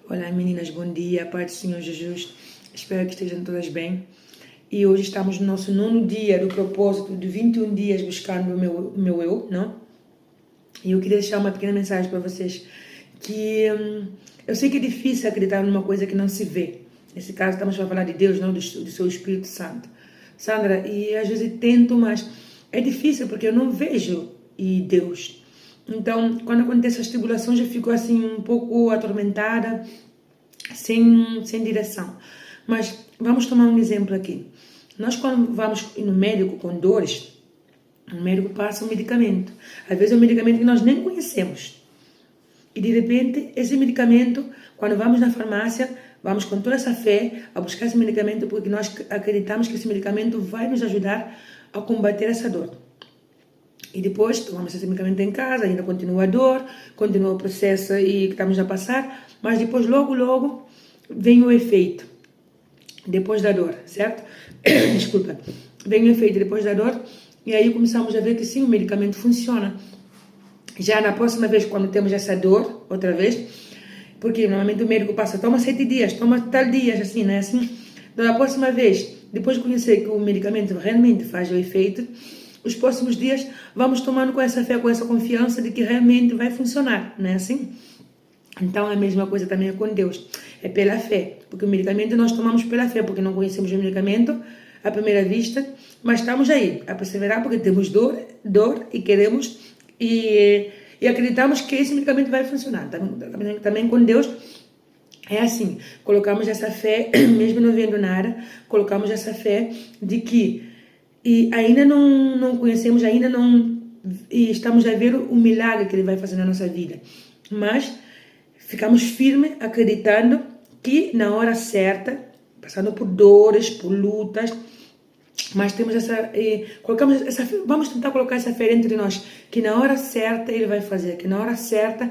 Olá meninas, bom dia, Pai do Senhor Jesus, espero que estejam todas bem. E hoje estamos no nosso 9º dia do propósito de 21 dias buscando o meu eu, não? E eu queria deixar uma pequena mensagem para vocês, que eu sei que é difícil acreditar numa coisa que não se vê. Nesse caso estamos a falar de Deus, não do seu Espírito Santo. Sandra, e às vezes tento, mas é difícil porque eu não vejo Deus. Então, quando acontecem as tribulações, eu fico assim um pouco atormentada, sem direção. Mas vamos tomar um exemplo aqui. Nós, quando vamos no médico com dores, o médico passa um medicamento. Às vezes é um medicamento que nós nem conhecemos. E de repente, esse medicamento, quando vamos na farmácia, vamos com toda essa fé a buscar esse medicamento porque nós acreditamos que esse medicamento vai nos ajudar a combater essa dor. E depois tomamos esse medicamento em casa, ainda continua a dor, continua o processo e que estamos a passar, mas depois logo vem o efeito, depois da dor, certo? Desculpa. Vem o efeito depois da dor e aí começamos a ver que sim, o medicamento funciona. Já na próxima vez, quando temos essa dor, outra vez, porque normalmente o médico passa, toma 7 dias, toma tal dia, assim, né? Assim, então, a próxima vez, depois de conhecer que o medicamento realmente faz o efeito, os próximos dias vamos tomando com essa fé, com essa confiança de que realmente vai funcionar, não é assim? Então a mesma coisa também é com Deus, é pela fé, porque o medicamento nós tomamos pela fé, porque não conhecemos o medicamento à primeira vista, mas estamos aí a perseverar porque temos dor e queremos e acreditamos que esse medicamento vai funcionar. Também com Deus é assim, colocamos essa fé, mesmo não vendo nada, colocamos essa fé de que e ainda não conhecemos, ainda não e estamos a ver o milagre que Ele vai fazer na nossa vida. Mas ficamos firmes, acreditando que na hora certa, passando por dores, por lutas, mas temos colocamos essa, vamos tentar colocar essa fé entre nós, que na hora certa Ele vai fazer, que na hora certa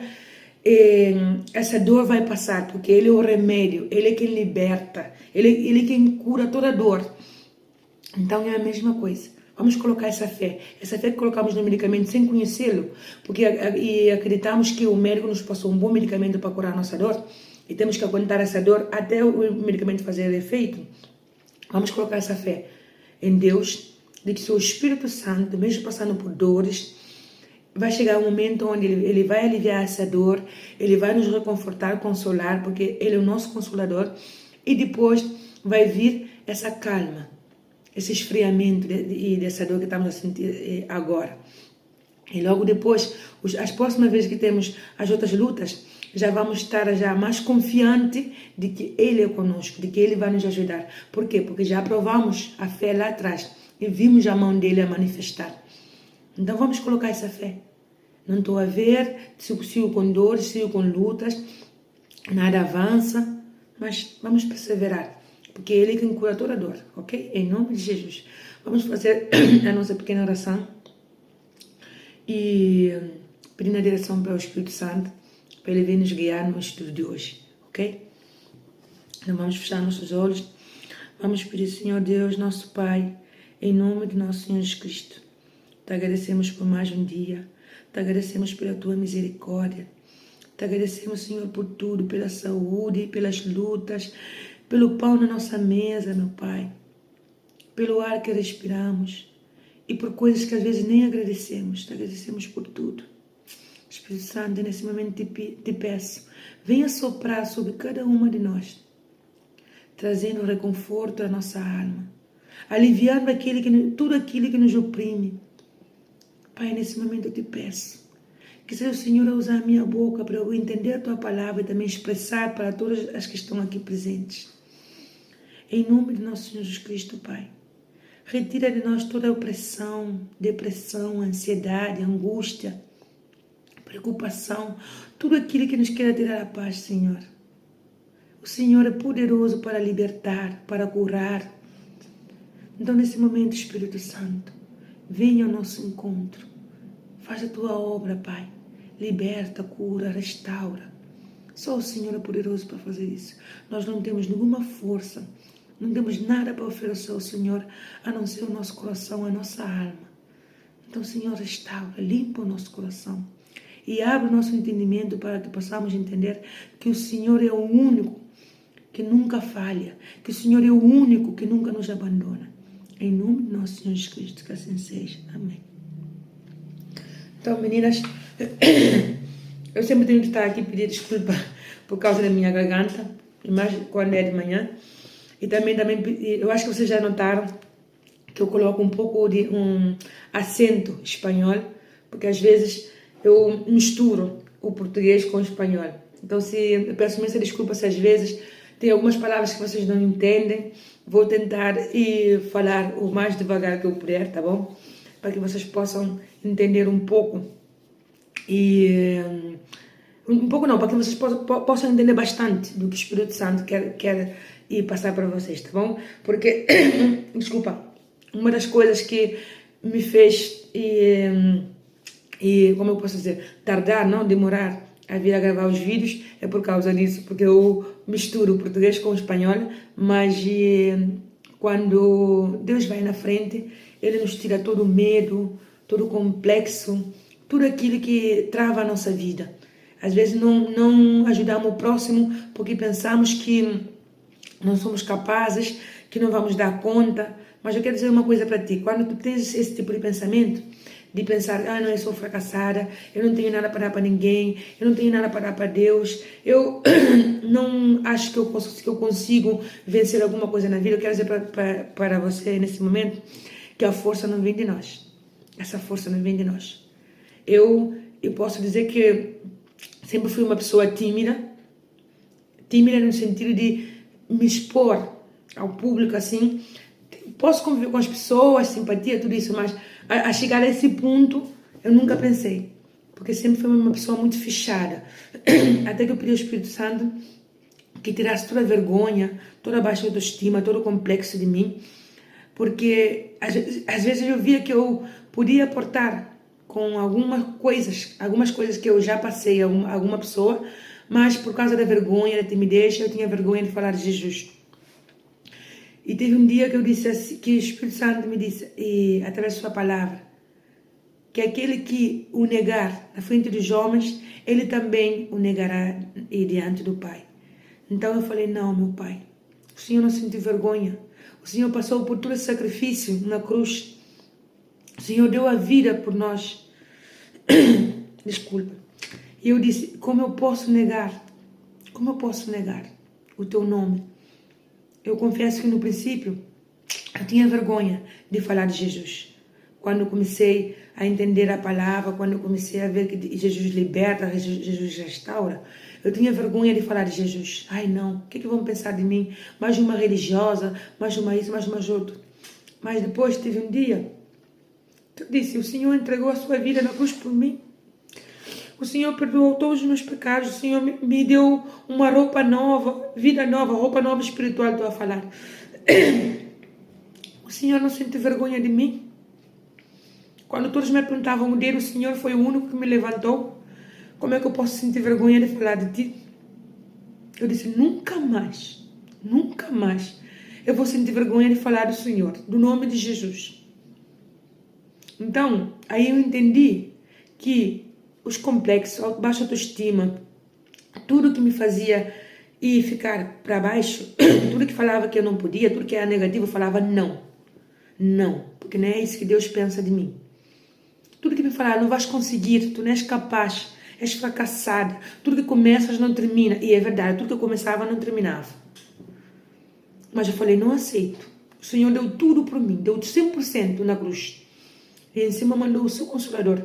essa dor vai passar, porque Ele é o remédio, Ele é quem liberta, Ele é quem cura toda dor. Então é a mesma coisa. Vamos colocar essa fé que colocamos no medicamento sem conhecê-lo, porque acreditamos que o médico nos passou um bom medicamento para curar a nossa dor e temos que aguentar essa dor até o medicamento fazer efeito. Vamos colocar essa fé em Deus, de que seu Espírito Santo, mesmo passando por dores, vai chegar um momento onde ele vai aliviar essa dor, Ele vai nos reconfortar, consolar, porque Ele é o nosso consolador, e depois vai vir essa calma, esse esfriamento dessa dor que estamos a sentir agora. E logo depois, as próximas vezes que temos as outras lutas, já vamos estar já mais confiante de que Ele é conosco, de que Ele vai nos ajudar. Por quê? Porque já provamos a fé lá atrás e vimos a mão dEle a manifestar. Então vamos colocar essa fé. Não estou a ver se eu com dores, se eu com lutas, nada avança, mas vamos perseverar. Porque Ele é quem cura toda dor, ok? Em nome de Jesus. Vamos fazer a nossa pequena oração e pedir a direção para o Espírito Santo, para Ele vir nos guiar no estudo de hoje, ok? Então vamos fechar nossos olhos. Vamos pedir, Senhor Deus, nosso Pai, em nome de nosso Senhor Jesus Cristo. Te agradecemos por mais um dia. Te agradecemos pela Tua misericórdia. Te agradecemos, Senhor, por tudo, pela saúde, pelas lutas, pelo pão na nossa mesa, meu Pai, pelo ar que respiramos e por coisas que às vezes nem agradecemos. Te agradecemos por tudo. Espírito Santo, nesse momento te peço, venha soprar sobre cada uma de nós, trazendo reconforto à nossa alma, aliviando tudo aquilo que nos oprime. Pai, nesse momento eu te peço, que seja o Senhor a usar a minha boca para eu entender a Tua palavra e também expressar para todas as que estão aqui presentes. Em nome de nosso Senhor Jesus Cristo, Pai, retira de nós toda a opressão, depressão, ansiedade, angústia, preocupação, tudo aquilo que nos queira tirar a paz, Senhor. O Senhor é poderoso para libertar, para curar. Então, nesse momento, Espírito Santo, venha ao nosso encontro. Faz a Tua obra, Pai. Liberta, cura, restaura. Só o Senhor é poderoso para fazer isso. Nós não temos nenhuma força, não temos nada para oferecer ao Senhor, a não ser o nosso coração, a nossa alma. Então, Senhor, restaura, limpa o nosso coração e abre o nosso entendimento para que possamos entender que o Senhor é o único que nunca falha, que o Senhor é o único que nunca nos abandona. Em nome de nosso Senhor Jesus Cristo, que assim seja. Amém. Então, meninas, eu sempre tenho que estar aqui pedir desculpa por causa da minha garganta, mais quando é de manhã. E também, eu acho que vocês já notaram que eu coloco um pouco de um acento espanhol, porque às vezes eu misturo o português com o espanhol. Então, eu peço imensa desculpa se às vezes tem algumas palavras que vocês não entendem. Vou tentar falar o mais devagar que eu puder, tá bom? Para que vocês possam entender um pouco. Um pouco não, para que vocês possam entender bastante do que o Espírito Santo quer passar para vocês, tá bom? Porque, desculpa, uma das coisas que me fez, como eu posso dizer, tardar, não demorar a vir a gravar os vídeos, é por causa disso, porque eu misturo o português com o espanhol, mas quando Deus vai na frente, Ele nos tira todo o medo, todo o complexo, tudo aquilo que trava a nossa vida. Às vezes não ajudamos o próximo porque pensamos que não somos capazes, que não vamos dar conta. Mas eu quero dizer uma coisa para ti, quando tu tens esse tipo de pensamento, de pensar, não, eu sou fracassada, eu não tenho nada para dar para ninguém, eu não tenho nada para dar para Deus, eu não acho que eu consigo vencer alguma coisa na vida. Eu quero dizer para você nesse momento que a força não vem de nós. Essa força não vem de nós. Eu posso dizer que sempre fui uma pessoa tímida no sentido de me expor ao público assim. Posso conviver com as pessoas, simpatia, tudo isso, mas a chegar a esse ponto eu nunca pensei, porque sempre fui uma pessoa muito fechada. Até que eu pedi ao Espírito Santo que tirasse toda a vergonha, toda a baixa autoestima, todo o complexo de mim, porque às vezes eu via que eu podia aportar com algumas coisas que eu já passei a alguma pessoa, mas por causa da vergonha, da timidez, eu tinha vergonha de falar de Jesus. E teve um dia que eu disse assim, que o Espírito Santo me disse, através de sua palavra, que aquele que o negar na frente dos homens, ele também o negará diante do Pai. Então eu falei, não, meu Pai, o Senhor não sentiu vergonha. O Senhor passou por todo esse sacrifício na cruz. O Senhor deu a vida por nós. Desculpa. E eu disse, como eu posso negar? Como eu posso negar o teu nome? Eu confesso que no princípio eu tinha vergonha de falar de Jesus. Quando eu comecei a entender a palavra, quando eu comecei a ver que Jesus liberta, Jesus restaura, eu tinha vergonha de falar de Jesus. Ai não, o que vão pensar de mim? Mais uma religiosa, mais uma isso, mais uma outro. Mas depois teve um dia que eu disse, o Senhor entregou a sua vida na cruz por mim. O Senhor perdoou todos os meus pecados. O Senhor me deu uma roupa nova, vida nova, roupa nova espiritual, estou a falar. O Senhor não sente vergonha de mim. Quando todos me apontavam o dedo, o Senhor foi o único que me levantou. Como é que eu posso sentir vergonha de falar de ti? Eu disse, nunca mais eu vou sentir vergonha de falar do Senhor, do nome de Jesus. Então, aí eu entendi que os complexos, a baixa autoestima, tudo que me fazia ir ficar para baixo, tudo que falava que eu não podia, tudo que era negativo, eu falava não, porque não é isso que Deus pensa de mim. Tudo que me falava, não vais conseguir, tu não és capaz, és fracassada, tudo que começas não termina, e é verdade, tudo que eu começava não terminava. Mas eu falei, não aceito, o Senhor deu tudo por mim, deu 100% na cruz, e em cima mandou o seu Consolador,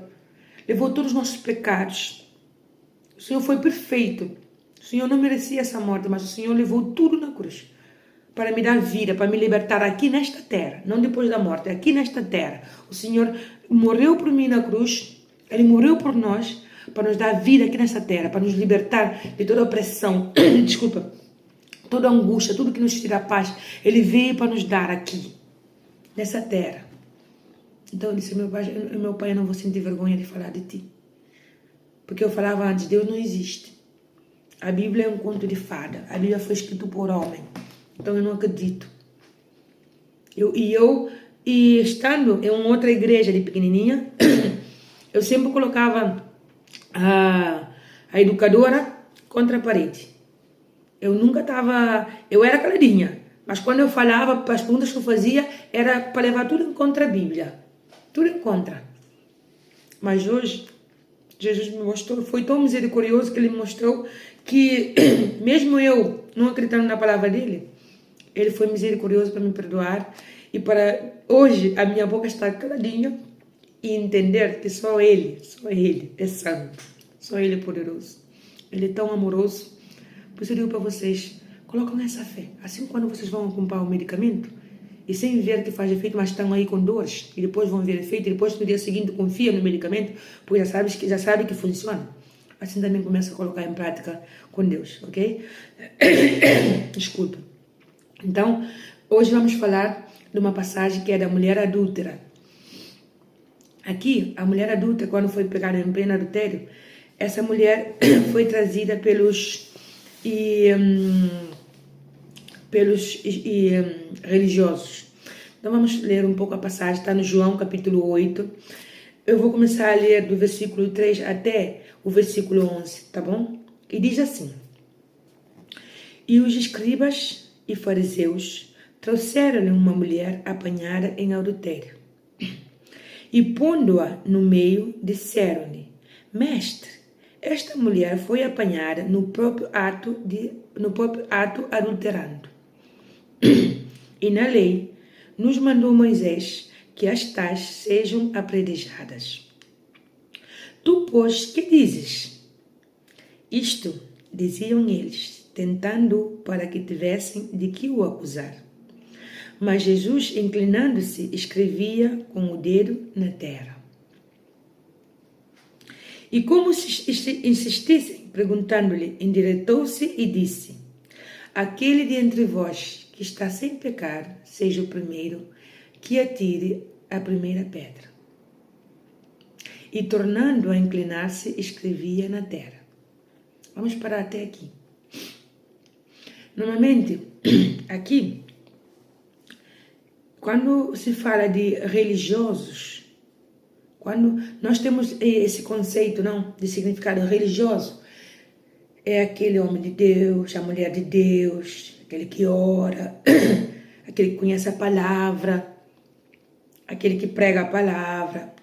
levou todos os nossos pecados. O Senhor foi perfeito. O Senhor não merecia essa morte, mas o Senhor levou tudo na cruz para me dar vida, para me libertar aqui nesta terra, não depois da morte, aqui nesta terra. O Senhor morreu por mim na cruz, Ele morreu por nós, para nos dar vida aqui nesta terra, para nos libertar de toda opressão, desculpa, toda angústia, tudo que nos tira a paz. Ele veio para nos dar aqui, nessa terra. Então eu disse, meu pai, eu não vou sentir vergonha de falar de ti. Porque eu falava antes, Deus não existe. A Bíblia é um conto de fada. A Bíblia foi escrita por homem. Então eu não acredito. Estando em uma outra igreja de pequenininha, eu sempre colocava a educadora contra a parede. Eu era caladinha, mas quando eu falava, as perguntas que eu fazia, era para levar tudo em contra a Bíblia. Tudo em contra. Mas hoje, Jesus me mostrou, foi tão misericordioso que ele me mostrou que, mesmo eu não acreditando na palavra dele, ele foi misericordioso para me perdoar e para hoje a minha boca está caladinha e entender que só ele é santo, só ele é poderoso, ele é tão amoroso. Por isso eu digo para vocês, colocam essa fé, assim quando vocês vão comprar um medicamento e sem ver que faz efeito, mas estão aí com dores e depois vão ver efeito e depois no dia seguinte confia no medicamento porque já sabe que funciona. Assim também começa a colocar em prática com Deus, ok? Desculpa. Então, hoje vamos falar de uma passagem que é da mulher adúltera. Aqui, a mulher adúltera, quando foi pegada em pleno adultério, essa mulher foi trazida pelos religiosos. Então, vamos ler um pouco a passagem, está no João capítulo 8. Eu vou começar a ler do versículo 3 até o versículo 11, tá bom? E diz assim: E os escribas e fariseus trouxeram-lhe uma mulher apanhada em adultério. E pondo-a no meio, disseram-lhe: Mestre, esta mulher foi apanhada no próprio ato adulterando. E na lei nos mandou Moisés que as tais sejam apedrejadas. Tu, pois, que dizes? Isto diziam eles, tentando para que tivessem de que o acusar. Mas Jesus, inclinando-se, escrevia com o dedo na terra. E como se insistissem, perguntando-lhe, endireitou-se e disse: Aquele de entre vós que está sem pecado, seja o primeiro que atire a primeira pedra. E tornando a inclinar-se, escrevia na terra. Vamos parar até aqui. Normalmente, aqui, quando se fala de religiosos, quando nós temos esse conceito, não, de significado religioso, é aquele homem de Deus, a mulher de Deus, aquele que ora, aquele que conhece a palavra, aquele que prega a palavra.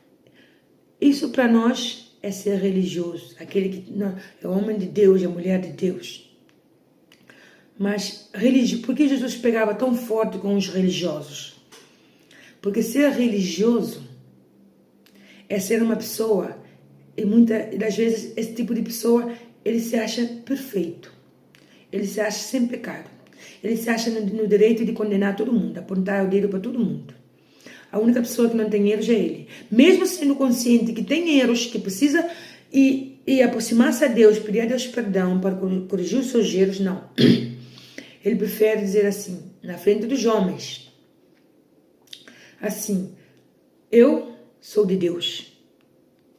Isso para nós é ser religioso, aquele que não, é o homem de Deus, é a mulher de Deus. Mas por que Jesus pegava tão forte com os religiosos? Porque ser religioso é ser uma pessoa, e muitas das vezes esse tipo de pessoa, ele se acha perfeito, ele se acha sem pecado, ele se acha no direito de condenar todo mundo, apontar o dedo para todo mundo. A única pessoa que não tem erros é ele. Mesmo sendo consciente que tem erros, que precisa e aproximar-se a Deus, pedir a Deus perdão para corrigir os seus erros, não. Ele prefere dizer assim, na frente dos homens, assim: eu sou de Deus,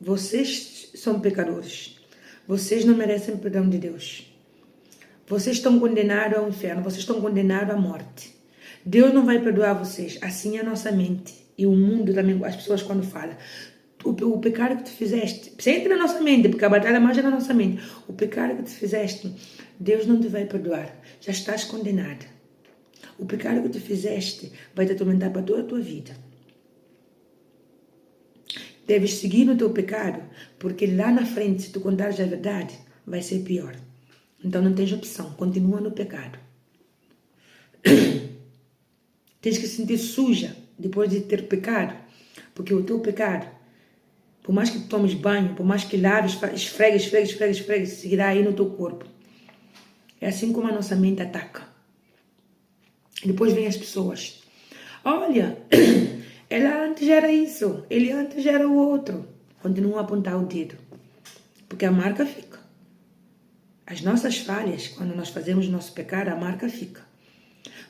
vocês são pecadores, vocês não merecem perdão de Deus, vocês estão condenados ao inferno, vocês estão condenados à morte. Deus não vai perdoar vocês. Assim é a nossa mente e o mundo também, as pessoas quando falam o pecado que tu fizeste, sempre na nossa mente, porque a batalha mais é na nossa mente. O pecado que tu fizeste, Deus não te vai perdoar, já estás condenada. O pecado que tu fizeste vai te atormentar para toda a tua vida. Deves seguir no teu pecado, porque lá na frente, se tu contares a verdade, vai ser pior. Então não tens opção, continua no pecado. Tens que se sentir suja depois de ter pecado, porque o teu pecado, por mais que tomes banho, por mais que laves, esfregue, seguirá aí no teu corpo. É assim como a nossa mente ataca. Depois vem as pessoas. Olha, ela antes era isso, ele antes era o outro. Continuam a apontar o dedo, porque a marca fica. As nossas falhas, quando nós fazemos nosso pecado, a marca fica.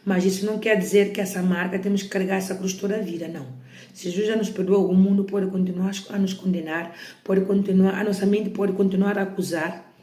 Mas isso não quer dizer que essa marca temos que carregar essa cruz toda a vida, não. Se Jesus já nos perdoou, o mundo pode continuar a nos condenar, a nossa mente pode continuar a acusar.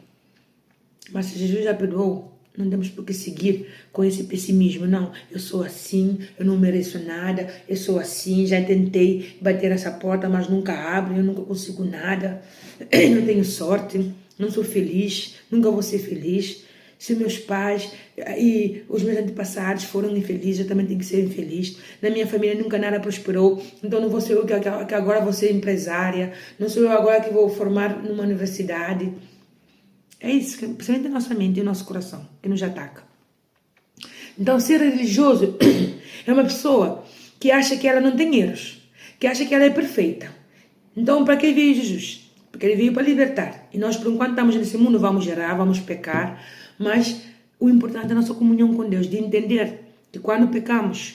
Mas se Jesus já perdoou, Não temos por que seguir com esse pessimismo. Não, eu sou assim, eu não mereço nada, eu sou assim, já tentei bater essa porta, mas nunca abre, eu nunca consigo nada, não tenho sorte, não sou feliz, nunca vou ser feliz. Se meus pais e os meus antepassados foram infelizes, eu também tenho que ser infeliz. Na minha família nunca nada prosperou, então não vou ser eu que agora vou ser empresária, não sou eu agora que vou formar numa universidade. É isso, principalmente a nossa mente e o nosso coração, que nos ataca. Então, ser religioso é uma pessoa que acha que ela não tem erros, que acha que ela é perfeita. Então, para que veio Jesus? Porque ele veio para libertar. E nós, por enquanto estamos nesse mundo, vamos gerar, vamos pecar, mas o importante é a nossa comunhão com Deus, de entender que quando pecamos,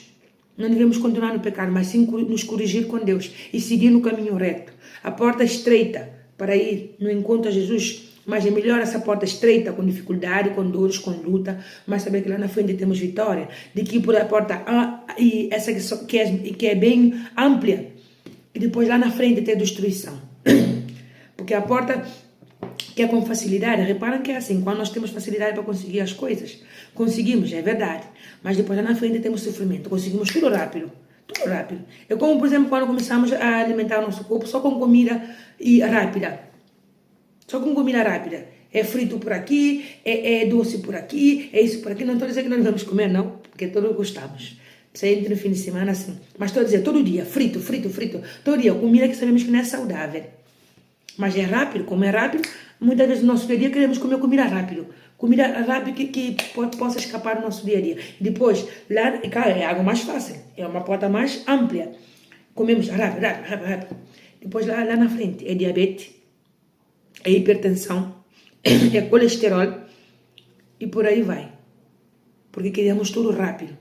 não devemos continuar no pecado, mas sim nos corrigir com Deus e seguir no caminho reto. A porta estreita para ir no encontro a Jesus, mas é melhor essa porta estreita, com dificuldade, com dores, com luta, mas saber que lá na frente temos vitória, de que por a porta e essa que é bem ampla, e depois lá na frente ter destruição. Porque a porta que é com facilidade, reparam que é assim, quando nós temos facilidade para conseguir as coisas, conseguimos, é verdade, mas depois lá na frente temos sofrimento, conseguimos tudo rápido. Tudo rápido. É como, por exemplo, quando começamos a alimentar o nosso corpo só com comida rápida. Só com comida rápida. É frito por aqui, é doce por aqui, é isso por aqui. Não estou dizendo que não devemos comer, não, porque todos gostamos. Sempre no fim de semana, assim. Mas estou a dizer, todo dia, frito. Todo dia, comida que sabemos que não é saudável. Mas é rápido, como é rápido, muitas vezes no nosso dia a dia queremos comer comida rápido. Comida rápida que possa escapar do nosso dia a dia. Depois, lá, claro, é algo mais fácil. É uma porta mais ampla. Comemos rápido. Depois, lá na frente, é diabetes, é hipertensão, é colesterol e por aí vai. Porque queremos tudo rápido.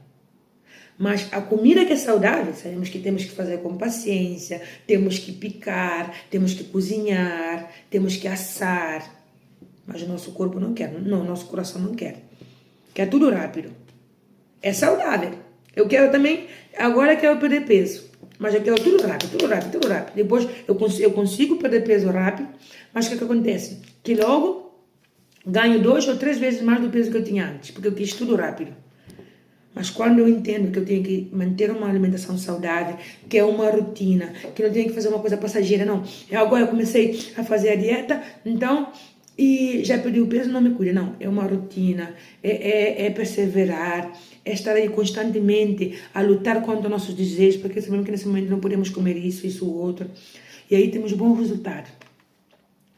Mas a comida que é saudável, sabemos que temos que fazer com paciência, temos que picar, temos que cozinhar, temos que assar. Mas o nosso corpo não quer, não, o nosso coração não quer. Quer tudo rápido. É saudável. Eu quero também, agora quero perder peso. Mas eu quero tudo rápido. Depois eu consigo perder peso rápido, mas o que acontece? Que logo ganho 2 ou 3 vezes mais do peso que eu tinha antes, porque eu quis tudo rápido. Mas quando eu entendo que eu tenho que manter uma alimentação saudável, que é uma rotina, que não tenho que fazer uma coisa passageira, não. Agora eu comecei a fazer a dieta, então, e já perdi o peso, não me cuida, não. É uma rotina, é perseverar, é estar aí constantemente a lutar contra nossos desejos, porque sabemos que nesse momento não podemos comer isso, outro. E aí temos bom resultado.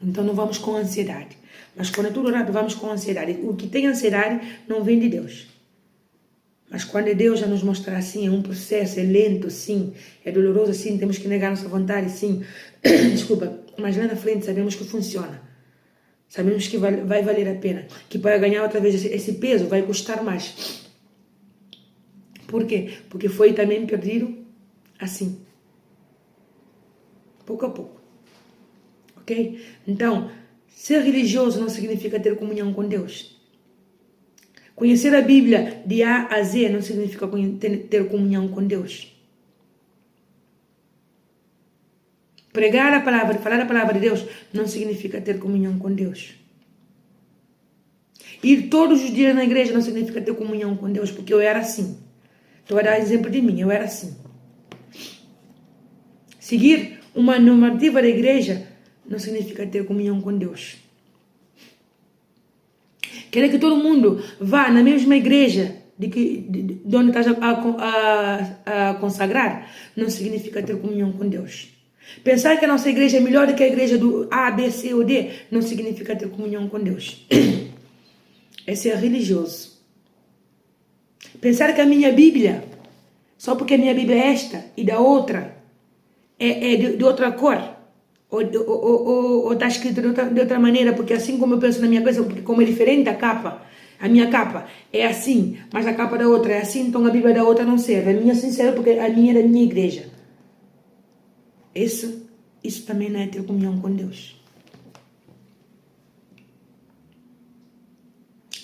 Então não vamos com ansiedade. Mas quando é tudo rápido, vamos com ansiedade. O que tem ansiedade não vem de Deus. Mas quando Deus já nos mostrar assim, é um processo, é lento, sim, é doloroso, sim, temos que negar nossa vontade, sim. Desculpa, mas lá na frente sabemos que funciona. Sabemos que vai valer a pena. Que para ganhar outra vez esse peso vai custar mais. Por quê? Porque foi também perdido assim. Pouco a pouco. Ok? Então, ser religioso não significa ter comunhão com Deus. Conhecer a Bíblia de A a Z não significa ter comunhão com Deus. Pregar a palavra, falar a palavra de Deus não significa ter comunhão com Deus. Ir todos os dias na igreja não significa ter comunhão com Deus, porque eu era assim. Estou a dar exemplo de mim, eu era assim. Seguir uma normativa da igreja não significa ter comunhão com Deus. Querer que todo mundo vá na mesma igreja de onde estás a consagrar não significa ter comunhão com Deus. Pensar que a nossa igreja é melhor do que a igreja do A, B, C ou D não significa ter comunhão com Deus. É ser religioso. Pensar que a minha Bíblia, só porque a minha Bíblia é esta e da outra, é de outra cor, ou está escrito de outra maneira, porque assim como eu penso na minha cabeça, porque como é diferente a minha capa é assim, mas a capa da outra é assim, então a Bíblia da outra não serve. A minha sim serve porque a minha é da minha igreja. Isso também não é ter comunhão com Deus.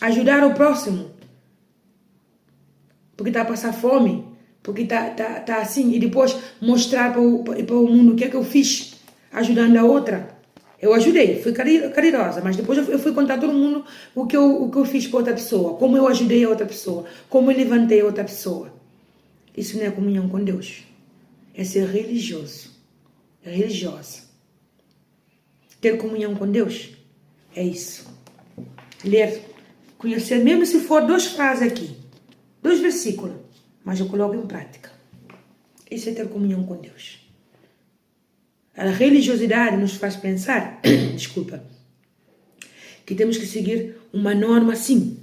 Ajudar o próximo, porque está a passar fome, porque está assim, e depois mostrar para o mundo o que é que eu fiz ajudando a outra. Eu ajudei, fui caridosa, mas depois eu fui contar a todo mundo o que eu fiz para outra pessoa, como eu ajudei a outra pessoa, como eu levantei a outra pessoa. Isso não é comunhão com Deus. É ser religioso, religiosa. Ter comunhão com Deus é isso. Ler, conhecer, mesmo se for 2 frases aqui, 2 versículos, mas eu coloco em prática. Isso é ter comunhão com Deus. A religiosidade nos faz pensar, desculpa, que temos que seguir uma norma assim.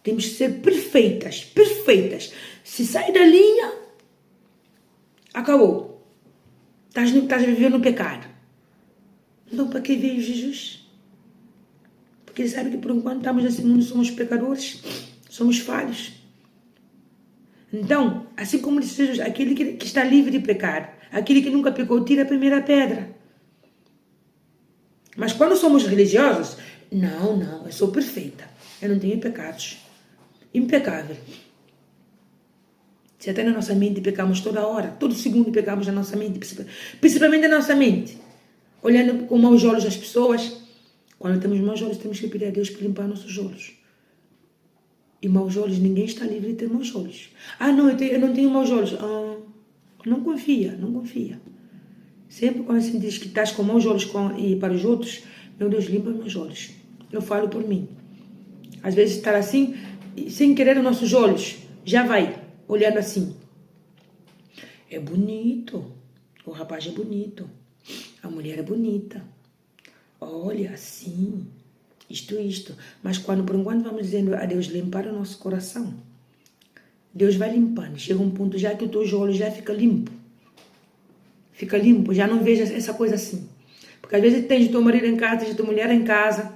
Temos que ser perfeitas, perfeitas. Se sai da linha, acabou. Estás a viver no pecado. Então, para que veio Jesus? Porque ele sabe que por enquanto estamos nesse mundo, somos pecadores, somos falhos. Então, assim como disse Jesus, aquele que está livre de pecado, aquele que nunca pecou, tira a primeira pedra. Mas quando somos religiosos, não, eu sou perfeita, eu não tenho pecados. Impecável. Se até na nossa mente pecamos toda hora, todo segundo pecamos na nossa mente, principalmente na nossa mente. Olhando com maus olhos as pessoas. Quando temos maus olhos, temos que pedir a Deus para limpar nossos olhos. E maus olhos, ninguém está livre de ter maus olhos. Não, eu não tenho maus olhos. Não confia. Sempre quando sentires que estás com maus olhos e para os outros, meu Deus, limpa meus olhos. Eu falo por mim. Às vezes estar assim, sem querer os nossos olhos, já vai, olhando assim. É bonito. O rapaz é bonito. A mulher é bonita. Olha, assim, isto. Mas quando por enquanto vamos dizendo a Deus limpar o nosso coração, Deus vai limpando. Chega um ponto já que o teu olho já fica limpo. Fica limpo, já não vejo essa coisa assim. Porque às vezes tens o teu marido em casa, tens a tua mulher em casa,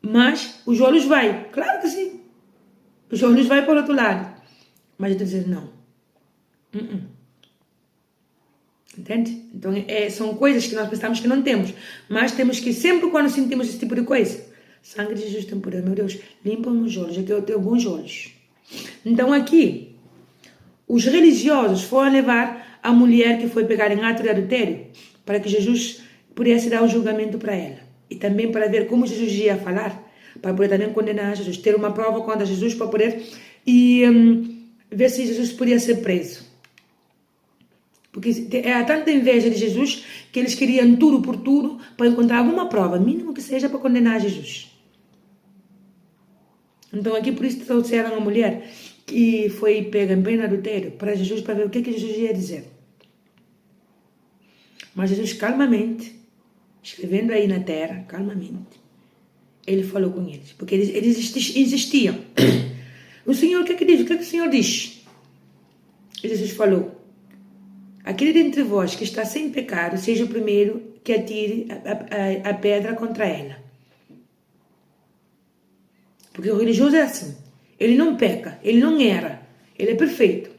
mas os olhos vai. Claro que sim. Os olhos vai para o outro lado. Mas eu estou dizendo não. Entende? Então, são coisas que nós pensamos que não temos. Mas temos que, sempre quando sentimos esse tipo de coisa, sangue de Jesus tem poder, meu Deus, limpa meus olhos, é que eu tenho bons olhos. Então, aqui, os religiosos foram levar a mulher que foi pegar em ato de adultério para que Jesus pudesse dar o julgamento para ela. E também para ver como Jesus ia falar, para poder também condenar Jesus, ter uma prova contra Jesus para poder ver se Jesus podia ser preso. Porque era tanta inveja de Jesus que eles queriam tudo por tudo para encontrar alguma prova, mínimo que seja, para condenar Jesus. Então aqui por isso trouxeram a mulher que foi pega em pleno adultério para Jesus, para ver o que Jesus ia dizer. Mas Jesus calmamente, escrevendo aí na terra, calmamente, ele falou com eles, porque eles insistiam. O Senhor, o que diz? O que o Senhor diz? E Jesus falou: aquele dentre vós que está sem pecado, seja o primeiro que atire a pedra contra ela. Porque o religioso é assim. Ele não peca, ele não erra, ele é perfeito.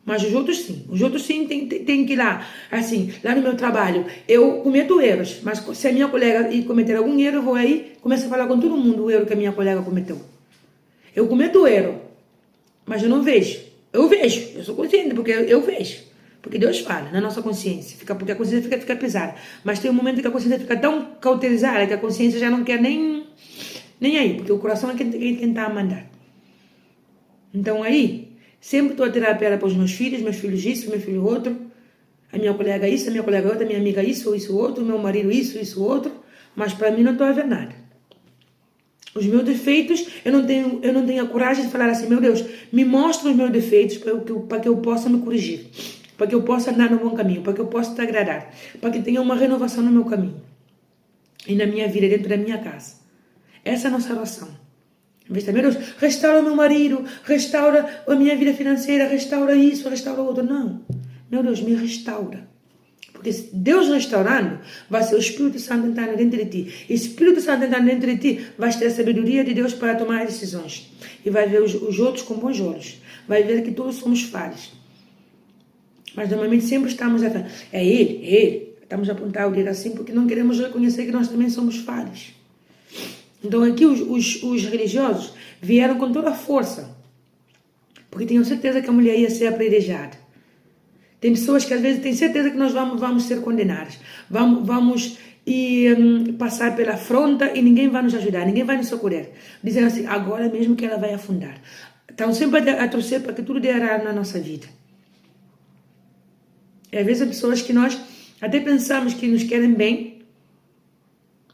Mas os outros sim. Os outros sim tem que ir lá. Assim, lá no meu trabalho, eu cometo erros. Mas se a minha colega cometer algum erro, eu vou aí e começo a falar com todo mundo o erro que a minha colega cometeu. Eu cometo erro, mas eu não vejo. Eu vejo, eu sou consciente, porque eu vejo. Porque Deus fala na nossa consciência, porque a consciência fica pesada. Mas tem um momento que a consciência fica tão cauterizada que a consciência já não quer nem aí, porque o coração é quem está a mandar. Então aí, sempre estou a tirar a pedra para os meus filhos isso, meu filho outro, a minha colega isso, a minha colega outra, a minha amiga isso outro, meu marido isso outro, mas para mim não estou a ver nada. Os meus defeitos, eu não tenho a coragem de falar assim, meu Deus, me mostra os meus defeitos para que eu possa me corrigir, para que eu possa andar no bom caminho, para que eu possa te agradar, para que tenha uma renovação no meu caminho e na minha vida, dentro da minha casa. Essa é a nossa oração. Em vez de, meu Deus, restaura o meu marido, restaura a minha vida financeira, restaura isso, restaura o outro. Não. Meu Deus, me restaura. Porque se Deus restaurando, vai ser o Espírito Santo entrando dentro de ti. E o Espírito Santo entrando dentro de ti, vai ter a sabedoria de Deus para tomar decisões. E vai ver os outros com bons olhos. Vai ver que todos somos falhos. Mas normalmente sempre estamos a falar, é ele. Estamos a apontar o dedo assim porque não queremos reconhecer que nós também somos falhos. Então aqui os religiosos vieram com toda a força. Porque tinham certeza que a mulher ia ser apedrejada. Tem pessoas que às vezes têm certeza que nós vamos ser condenados. Vamos e passar pela afronta e ninguém vai nos ajudar, ninguém vai nos socorrer. Dizendo assim, agora mesmo que ela vai afundar. Estão sempre a torcer para que tudo dê errado na nossa vida. E às vezes há pessoas que nós até pensamos que nos querem bem,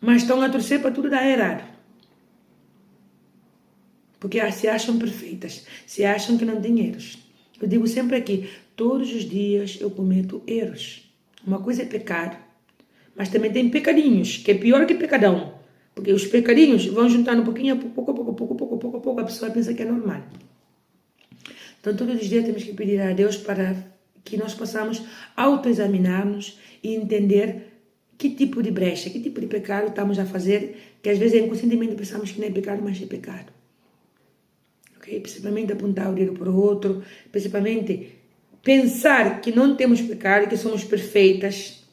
mas estão a torcer para tudo dar errado. Porque se acham perfeitas, se acham que não têm erros. Eu digo sempre aqui, todos os dias eu cometo erros. Uma coisa é pecado, mas também tem pecadinhos, que é pior que pecadão. Porque os pecadinhos vão juntando um pouquinho, pouco a pouco, a pessoa pensa que é normal. Então todos os dias temos que pedir a Deus para que nós possamos autoexaminar-nos e entender que tipo de brecha, que tipo de pecado estamos a fazer, que às vezes inconscientemente pensamos que não é pecado, mas é pecado. Okay? Principalmente apontar o dedo para o outro, principalmente pensar que não temos pecado, que somos perfeitas,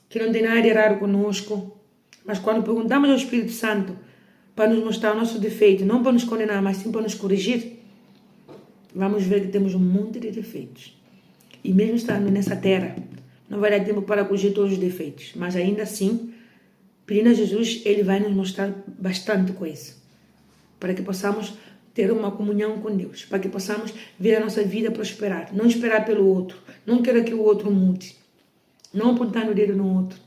que não tem nada de errado conosco, mas quando perguntamos ao Espírito Santo para nos mostrar o nosso defeito, não para nos condenar, mas sim para nos corrigir, vamos ver que temos um monte de defeitos. E mesmo estando nessa terra, não vai dar tempo para corrigir todos os defeitos, mas ainda assim, pedindo a Jesus, Ele vai nos mostrar bastante coisa, para que possamos ter uma comunhão com Deus, para que possamos ver a nossa vida prosperar, não esperar pelo outro, não querer que o outro mude, não apontar o dedo no outro.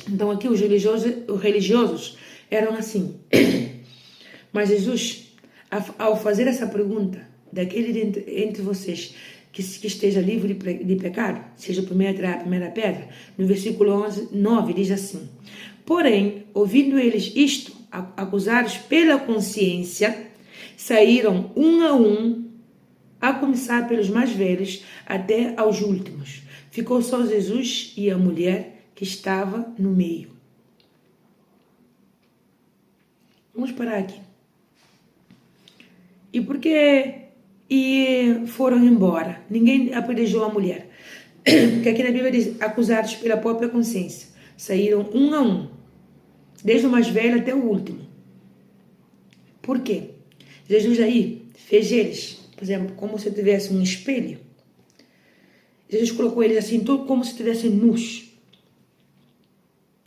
Então aqui os religiosos eram assim. Mas Jesus, ao fazer essa pergunta, daquele entre vocês que esteja livre de pecado, seja o primeiro a tirar a primeira pedra, no versículo 9 diz assim, porém, ouvindo eles isto, acusados pela consciência, saíram um a um, a começar pelos mais velhos até aos últimos. Ficou só Jesus e a mulher que estava no meio. Vamos parar aqui. E por que foram embora? Ninguém apedrejou a mulher. Porque aqui na Bíblia diz, acusados pela própria consciência. Saíram um a um, desde o mais velho até o último. Por quê? Jesus aí fez eles, por exemplo, como se tivesse um espelho. Jesus colocou eles assim, como se estivessem nus,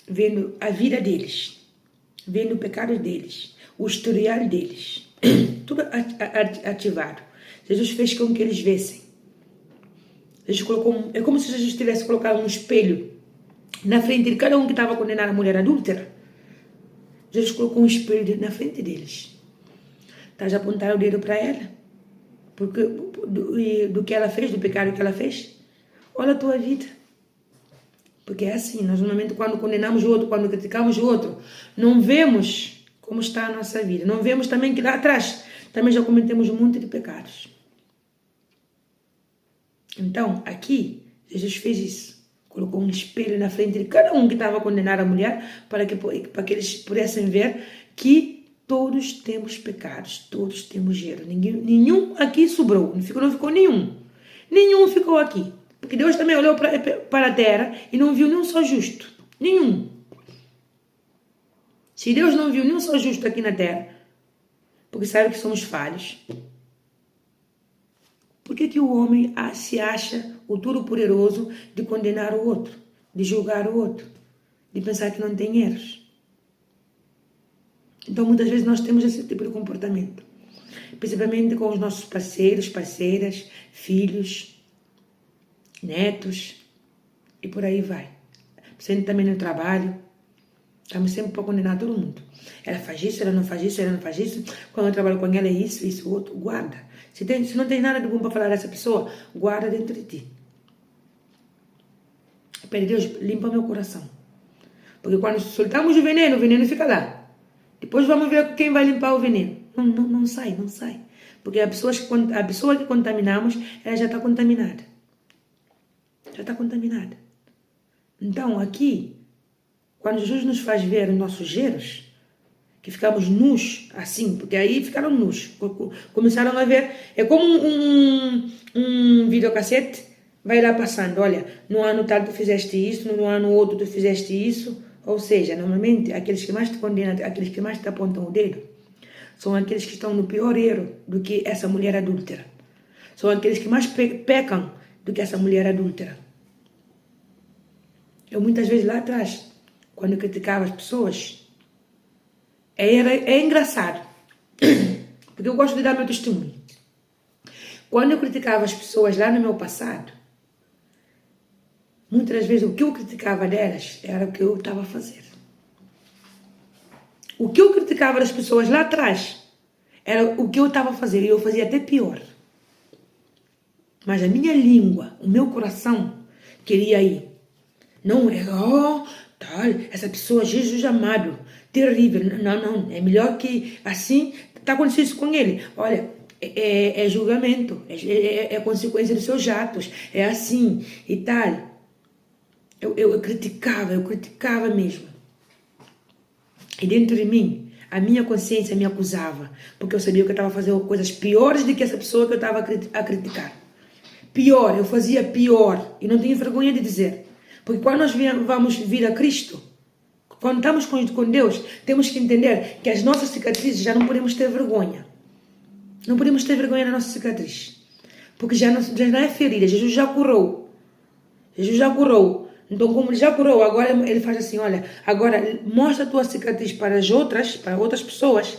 vendo a vida deles, vendo o pecado deles, o historial deles, tudo ativado. Jesus fez com que eles vissem. Jesus colocou, é como se Jesus tivesse colocado um espelho na frente de cada um que estava condenado a mulher adúltera. Jesus colocou um espelho na frente deles. Estás a apontar o dedo para ela? Porque, do que ela fez, do pecado que ela fez? Olha a tua vida. Porque é assim, nós normalmente quando condenamos o outro, quando criticamos o outro, não vemos como está a nossa vida. Não vemos também que lá atrás também já cometemos um monte de pecados. Então, aqui, Jesus fez isso. Colocou um espelho na frente de cada um que estava a condenar a mulher para que eles pudessem ver que todos temos pecados, todos temos erro. Nenhum aqui sobrou, não ficou nenhum. Nenhum ficou aqui. Porque Deus também olhou para a terra e não viu nenhum só justo. Nenhum. Se Deus não viu nenhum só justo aqui na terra, porque sabe que somos falhos, por que o homem se acha o todo-poderoso de condenar o outro, de julgar o outro, de pensar que não tem erros? Então, muitas vezes nós temos esse tipo de comportamento, principalmente com os nossos parceiros, parceiras, filhos, netos, e por aí vai. Sempre também no trabalho, estamos sempre para condenar todo mundo. Ela faz isso, ela não faz isso, ela não faz isso. Quando eu trabalho com ela é isso, isso, outro. Guarda. Se não tem nada de bom para falar dessa pessoa, guarda dentro de ti. Pede Deus, limpa meu coração. Porque quando soltamos o veneno fica lá. Depois vamos ver quem vai limpar o veneno. Não sai. Porque a pessoa que contaminamos, ela já está contaminada. Então, aqui, quando Jesus nos faz ver os nossos erros, que ficamos nus, assim, porque aí ficaram nus, começaram a ver, é como um videocassete, vai lá passando, olha, no ano tal tu fizeste isso, no ano outro tu fizeste isso, ou seja, normalmente aqueles que mais te condenam, aqueles que mais te apontam o dedo, são aqueles que estão no pior erro do que essa mulher adúltera, são aqueles que mais pecam do que essa mulher adúltera. Eu muitas vezes lá atrás, quando eu criticava as pessoas, é engraçado, porque eu gosto de dar meu testemunho. Quando eu criticava as pessoas lá no meu passado, muitas das vezes o que eu criticava delas era o que eu estava a fazer. O que eu criticava das pessoas lá atrás era o que eu estava a fazer, e eu fazia até pior. Mas a minha língua, o meu coração queria ir. Não é, tal, essa pessoa, Jesus amado, terrível. Não, é melhor que assim, está acontecendo isso com ele. Olha, é julgamento, é consequência dos seus atos, é assim e tal. Eu criticava mesmo. E dentro de mim, a minha consciência me acusava, porque eu sabia que eu estava fazendo coisas piores do que essa pessoa que eu estava a criticar. Pior, eu fazia pior, e não tenho vergonha de dizer. Porque quando nós vamos vir a Cristo, quando estamos com Deus, temos que entender que as nossas cicatrizes já não podemos ter vergonha. Não podemos ter vergonha da nossa cicatriz. Porque já não é ferida, Jesus já curou. Jesus já curou. Então, como ele já curou, agora ele faz assim, olha, agora mostra a tua cicatriz para outras pessoas,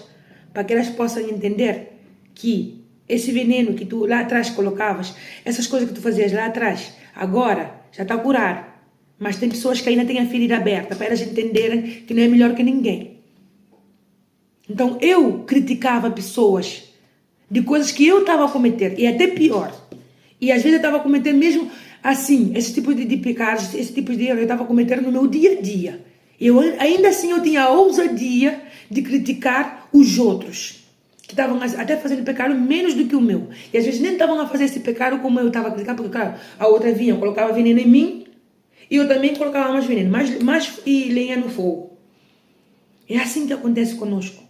para que elas possam entender que esse veneno que tu lá atrás colocavas, essas coisas que tu fazias lá atrás, agora já está curado. Mas tem pessoas que ainda têm a ferida aberta, para elas entenderem que não é melhor que ninguém. Então, eu criticava pessoas de coisas que eu estava a cometer, e até pior. E às vezes eu estava a cometer mesmo assim, esse tipo de pecados, esse tipo de erro eu estava a cometer no meu dia a dia. Ainda assim eu tinha a ousadia de criticar os outros, que estavam até fazendo pecado menos do que o meu. E às vezes nem estavam a fazer esse pecado como eu estava a criticar, porque claro, a outra vinha, colocava veneno em mim, e eu também colocava mais veneno, mais lenha no fogo. É assim que acontece conosco.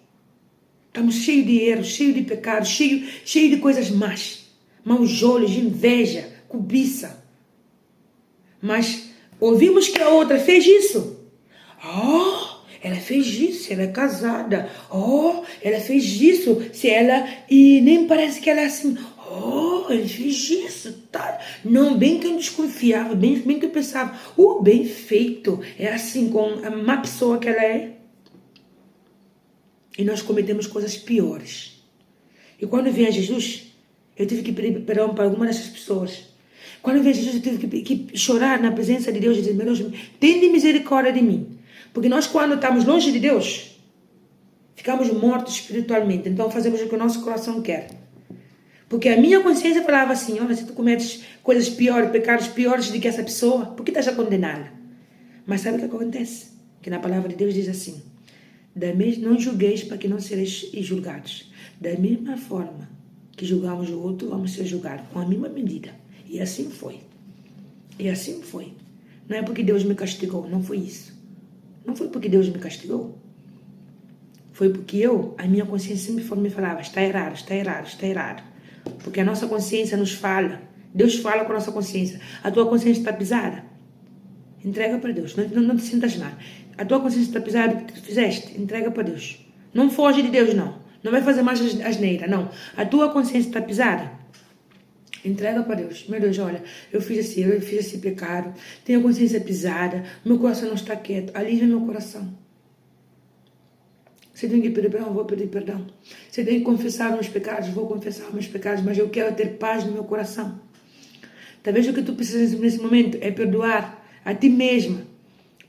Estamos cheios de erros, cheios de pecados, cheios de coisas más. Maus olhos, inveja, cobiça. Mas ouvimos que a outra fez isso. Ela fez isso, ela é casada. Ela fez isso, e nem parece que ela é assim. Ele fez isso, tá? Não, bem que eu desconfiava, bem que eu pensava, bem feito. É assim, com a má pessoa que ela é. E nós cometemos coisas piores. E quando eu vi a Jesus, eu tive que pedir perdão para alguma dessas pessoas. Quando eu vi a Jesus, eu tive que chorar na presença de Deus e dizer, meu Deus, tem misericórdia de mim. Porque nós, quando estamos longe de Deus, ficamos mortos espiritualmente. Então fazemos o que o nosso coração quer. Porque a minha consciência falava assim, olha, se tu cometes coisas piores, pecados piores do que essa pessoa, por que estás a condená-la? Mas sabe o que acontece? Que na palavra de Deus diz assim, não julgueis para que não sereis julgados. Da mesma forma que julgamos o outro, vamos ser julgados com a mesma medida. E assim foi. Não é porque Deus me castigou, não foi isso. Não foi porque Deus me castigou. Foi porque a minha consciência sempre me falava, está errado. Porque a nossa consciência nos fala. Deus fala com a nossa consciência. A tua consciência está pisada. Entrega para Deus. Não te sintas mal. A tua consciência está pisada do que tu fizeste. Entrega para Deus. Não foge de Deus, não. Não vai fazer mais asneira, não. A tua consciência está pisada. Entrega para Deus. Meu Deus, olha, eu fiz esse pecado. Tenho a consciência pisada. Meu coração não está quieto. Alivia meu coração. Se eu tenho que pedir perdão, vou pedir perdão. Se eu tenho que confessar meus pecados, vou confessar meus pecados. Mas eu quero ter paz no meu coração. Talvez o que tu precisas nesse momento é perdoar a ti mesma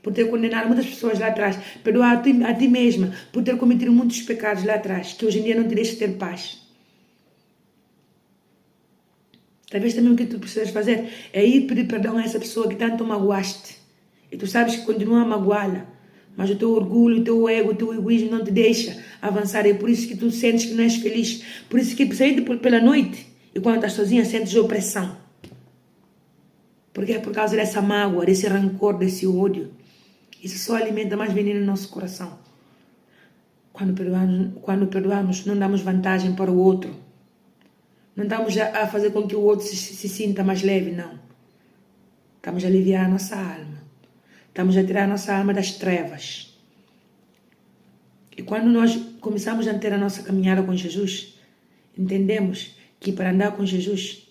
por ter condenado muitas pessoas lá atrás. Perdoar a ti mesma por ter cometido muitos pecados lá atrás, que hoje em dia não te deixa ter paz. Talvez também o que tu precisas fazer é ir pedir perdão a essa pessoa que tanto magoaste. E tu sabes que continua a magoá-la. Mas o teu orgulho, o teu ego, o teu egoísmo não te deixa avançar. É por isso que tu sentes que não és feliz. Por isso que principalmente pela noite, e quando estás sozinha, sentes opressão. Porque é por causa dessa mágoa, desse rancor, desse ódio. Isso só alimenta mais veneno no nosso coração. Quando perdoamos, não damos vantagem para o outro. Não estamos a fazer com que o outro se sinta mais leve, não. Estamos a aliviar a nossa alma. Estamos a tirar a nossa alma das trevas. E quando nós começamos a ter a nossa caminhada com Jesus, entendemos que para andar com Jesus,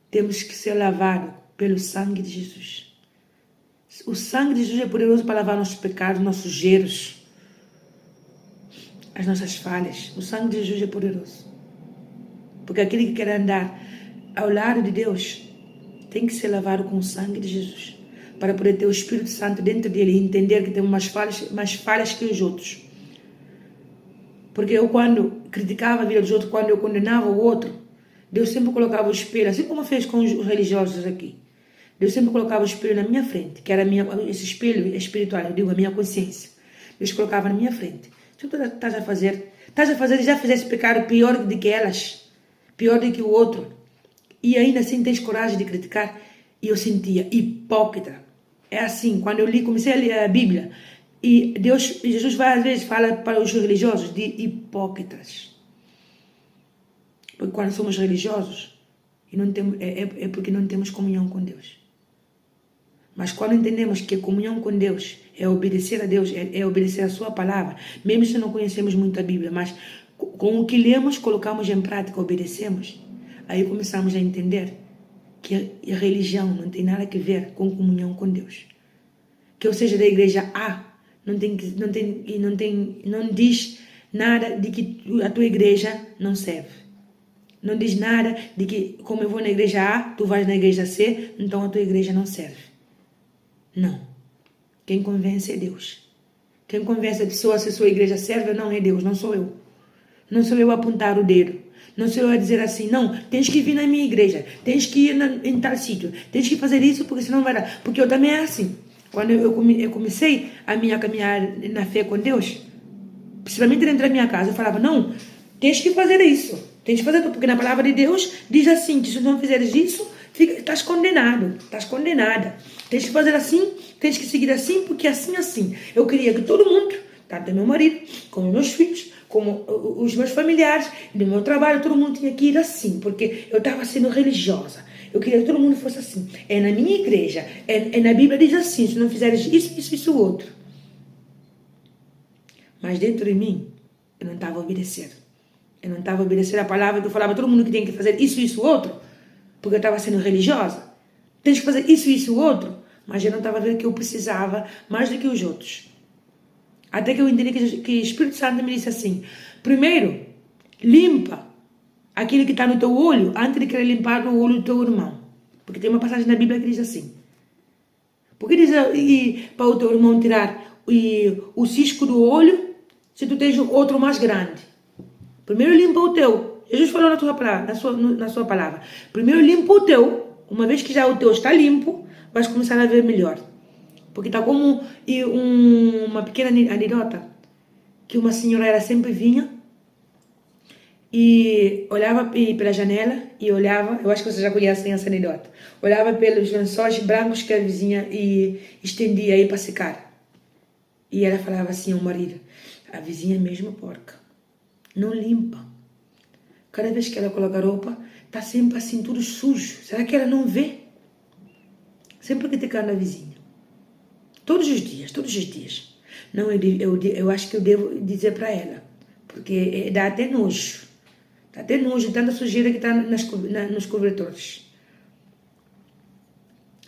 temos que ser lavados pelo sangue de Jesus. O sangue de Jesus é poderoso para lavar nossos pecados, nossos erros, as nossas falhas. O sangue de Jesus é poderoso. Porque aquele que quer andar ao lado de Deus tem que ser lavado com o sangue de Jesus, para poder ter o Espírito Santo dentro dele e entender que tem mais falhas que os outros. Porque eu, quando criticava a vida dos outros, quando eu condenava o outro, Deus sempre colocava o espelho, assim como fez com os religiosos aqui. Deus sempre colocava o espelho na minha frente, que era esse espelho espiritual, eu digo, a minha consciência. Deus colocava na minha frente. O que tu estás a fazer? Estás a fazer, já fizeste pecado pior do que elas, pior do que o outro. E ainda assim tens coragem de criticar. E eu sentia hipócrita. É assim, quando eu comecei a ler a Bíblia, e Jesus várias vezes fala para os religiosos de hipócritas. Porque quando somos religiosos, e não temos, é porque não temos comunhão com Deus. Mas quando entendemos que a comunhão com Deus é obedecer a Deus, é obedecer a sua palavra, mesmo se não conhecemos muito a Bíblia, mas com o que lemos, colocamos em prática, obedecemos, aí começamos a entender que a religião não tem nada a ver com comunhão com Deus. Que eu seja da igreja A, não diz nada de que a tua igreja não serve. Não diz nada de que, como eu vou na igreja A, tu vais na igreja C, então a tua igreja não serve. Não. Quem convence é Deus. Quem convence a pessoa se a sua igreja serve ou não é Deus, não sou eu. Não sou eu a apontar o dedo. Não sou eu a dizer assim, não, tens que vir na minha igreja, tens que ir em tal sítio, tens que fazer isso porque senão vai dar. Porque eu também é assim. Quando eu comecei a minha caminhar na fé com Deus, principalmente dentro da minha casa, eu falava, não, tens que fazer isso, tens que fazer tudo, porque na palavra de Deus diz assim, que se não fizeres isso, estás condenado, estás condenada. Tens que fazer assim, tens que seguir assim, porque assim. Eu queria que todo mundo, tanto meu marido, como meus filhos, como os meus familiares, do meu trabalho, todo mundo tinha que ir assim, porque eu estava sendo religiosa. Eu queria que todo mundo fosse assim. É na minha igreja, na Bíblia diz assim, se não fizeres isso, outro. Mas dentro de mim, eu não estava obedecendo. Eu não estava obedecendo a palavra que eu falava, todo mundo que tem que fazer isso, outro, porque eu estava sendo religiosa. Tens que fazer isso, outro. Mas eu não estava vendo que eu precisava mais do que os outros. Até que eu entendi que o Espírito Santo me disse assim, primeiro, limpa aquilo que está no teu olho antes de querer limpar o olho do teu irmão. Porque tem uma passagem na Bíblia que diz assim. Porque diz para o teu irmão tirar o cisco do olho se tu tens outro mais grande. Primeiro limpa o teu. Jesus falou na sua palavra. Primeiro limpa o teu. Uma vez que já o teu está limpo, vais começar a ver melhor. Porque está como uma pequena anedota, que uma senhora era sempre vinha e olhava pela janela e olhava, eu acho que vocês já conhecem essa anedota, olhava pelos lençóis brancos que a vizinha estendia aí para secar. E ela falava assim ao marido, a vizinha é mesmo porca, não limpa. Cada vez que ela coloca roupa, está sempre assim tudo sujo. Será que ela não vê? Sempre criticando a vizinha. Todos os dias. Não, eu acho que eu devo dizer para ela. Porque dá até nojo. Dá até nojo, tanta sujeira que está nos cobertores.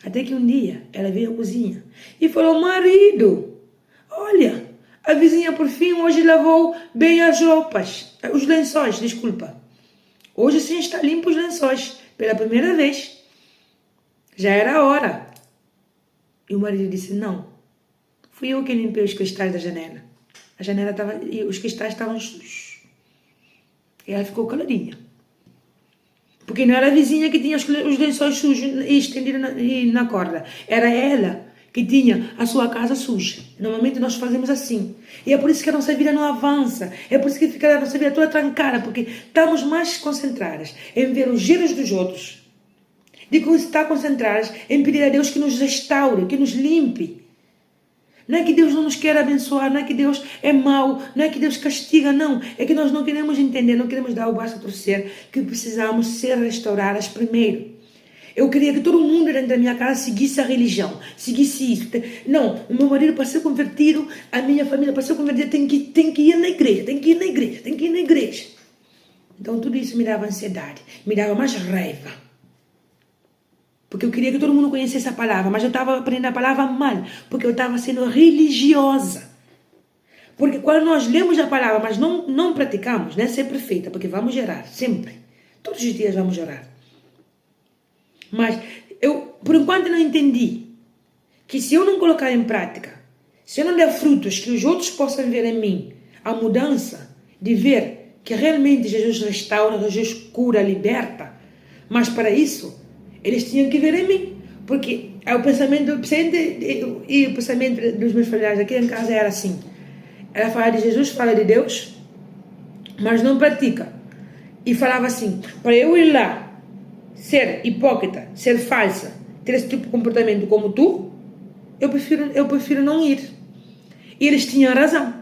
Até que um dia, ela veio à cozinha e falou, marido, olha, a vizinha por fim hoje lavou bem as roupas. Os lençóis, desculpa. Hoje sim está limpo os lençóis. Pela primeira vez. Já era a hora. E o marido disse, não. Fui eu que limpei os cristais da janela. A janela estava... E os cristais estavam sujos. E ela ficou caladinha. Porque não era a vizinha que tinha os lençóis sujos e estendidos na corda. Era ela que tinha a sua casa suja. Normalmente nós fazemos assim. E é por isso que a nossa vida não avança. É por isso que fica a nossa vida toda trancada. Porque estamos mais concentradas em ver os erros dos outros. De estar concentradas em pedir a Deus que nos restaure, que nos limpe. Não é que Deus não nos quer abençoar, não é que Deus é mau, não é que Deus castiga, não. É que nós não queremos entender, não queremos dar o braço a torcer, que precisamos ser restauradas primeiro. Eu queria que todo mundo dentro da minha casa seguisse a religião, seguisse isso. Não, o meu marido para ser convertido, a minha família para ser convertida tem que ir na igreja. Então tudo isso me dava ansiedade, me dava mais raiva. Porque eu queria que todo mundo conhecesse a palavra, mas eu estava aprendendo a palavra mal, porque eu estava sendo religiosa. Porque quando nós lemos a palavra, mas não praticamos, não é ser perfeita, porque vamos gerar, sempre. Todos os dias vamos orar. Mas eu, por enquanto, não entendi que se eu não colocar em prática, se eu não der frutos que os outros possam ver em mim, a mudança de ver que realmente Jesus restaura, Jesus cura, liberta, mas para isso, eles tinham que ver em mim. Porque o pensamento e o pensamento dos meus familiares aqui em casa era assim. Ela fala de Jesus, fala de Deus, mas não pratica. E falava assim, para eu ir lá, ser hipócrita, ser falsa, ter esse tipo de comportamento como tu, eu prefiro não ir. E eles tinham razão,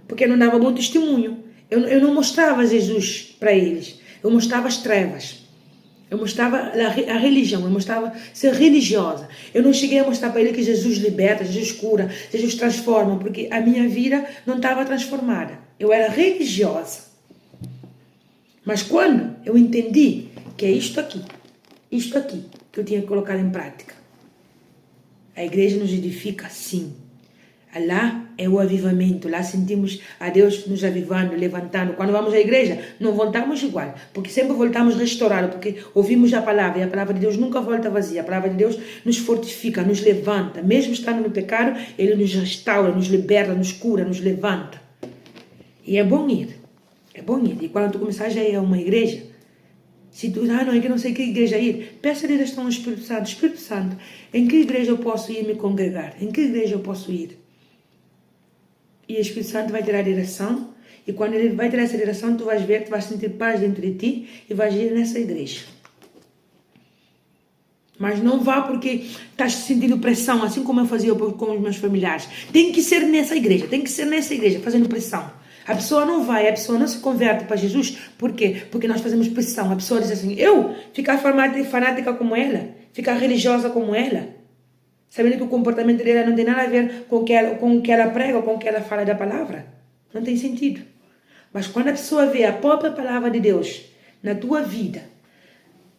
porque eu não dava bom testemunho. Eu não mostrava Jesus para eles, eu mostrava as trevas. Eu mostrava a religião, eu mostrava ser religiosa. Eu não cheguei a mostrar para ele que Jesus liberta, Jesus cura, Jesus transforma, porque a minha vida não estava transformada. Eu era religiosa. Mas quando eu entendi que é isto aqui que eu tinha que colocar em prática. A igreja nos edifica sim. Lá é o avivamento, lá sentimos a Deus nos avivando, levantando. Quando vamos à igreja, não voltamos igual, porque sempre voltamos restaurados, porque ouvimos a palavra, e a palavra de Deus nunca volta vazia. A palavra de Deus nos fortifica, nos levanta. Mesmo estando no pecado, Ele nos restaura, nos liberta, nos cura, nos levanta. E é bom ir. É bom ir. E quando tu começar já a ir a uma igreja, se tu, não, é que não sei que igreja ir, peça a direção ao Espírito Santo. Espírito Santo, em que igreja eu posso ir me congregar? Em que igreja eu posso ir? E o Espírito Santo vai ter a direção. E quando ele vai ter essa direção, tu vais ver, tu vais sentir paz dentro de ti e vais ir nessa igreja. Mas não vá porque estás sentindo pressão, assim como eu fazia com os meus familiares. Tem que ser nessa igreja, fazendo pressão. A pessoa não vai, a pessoa não se converte para Jesus. Por quê? Porque nós fazemos pressão. A pessoa diz assim, eu ficar fanática como ela, ficar religiosa como ela, sabendo que o comportamento dela não tem nada a ver com o que ela prega ou com o que ela fala da palavra. Não tem sentido. Mas quando a pessoa vê a própria palavra de Deus na tua vida,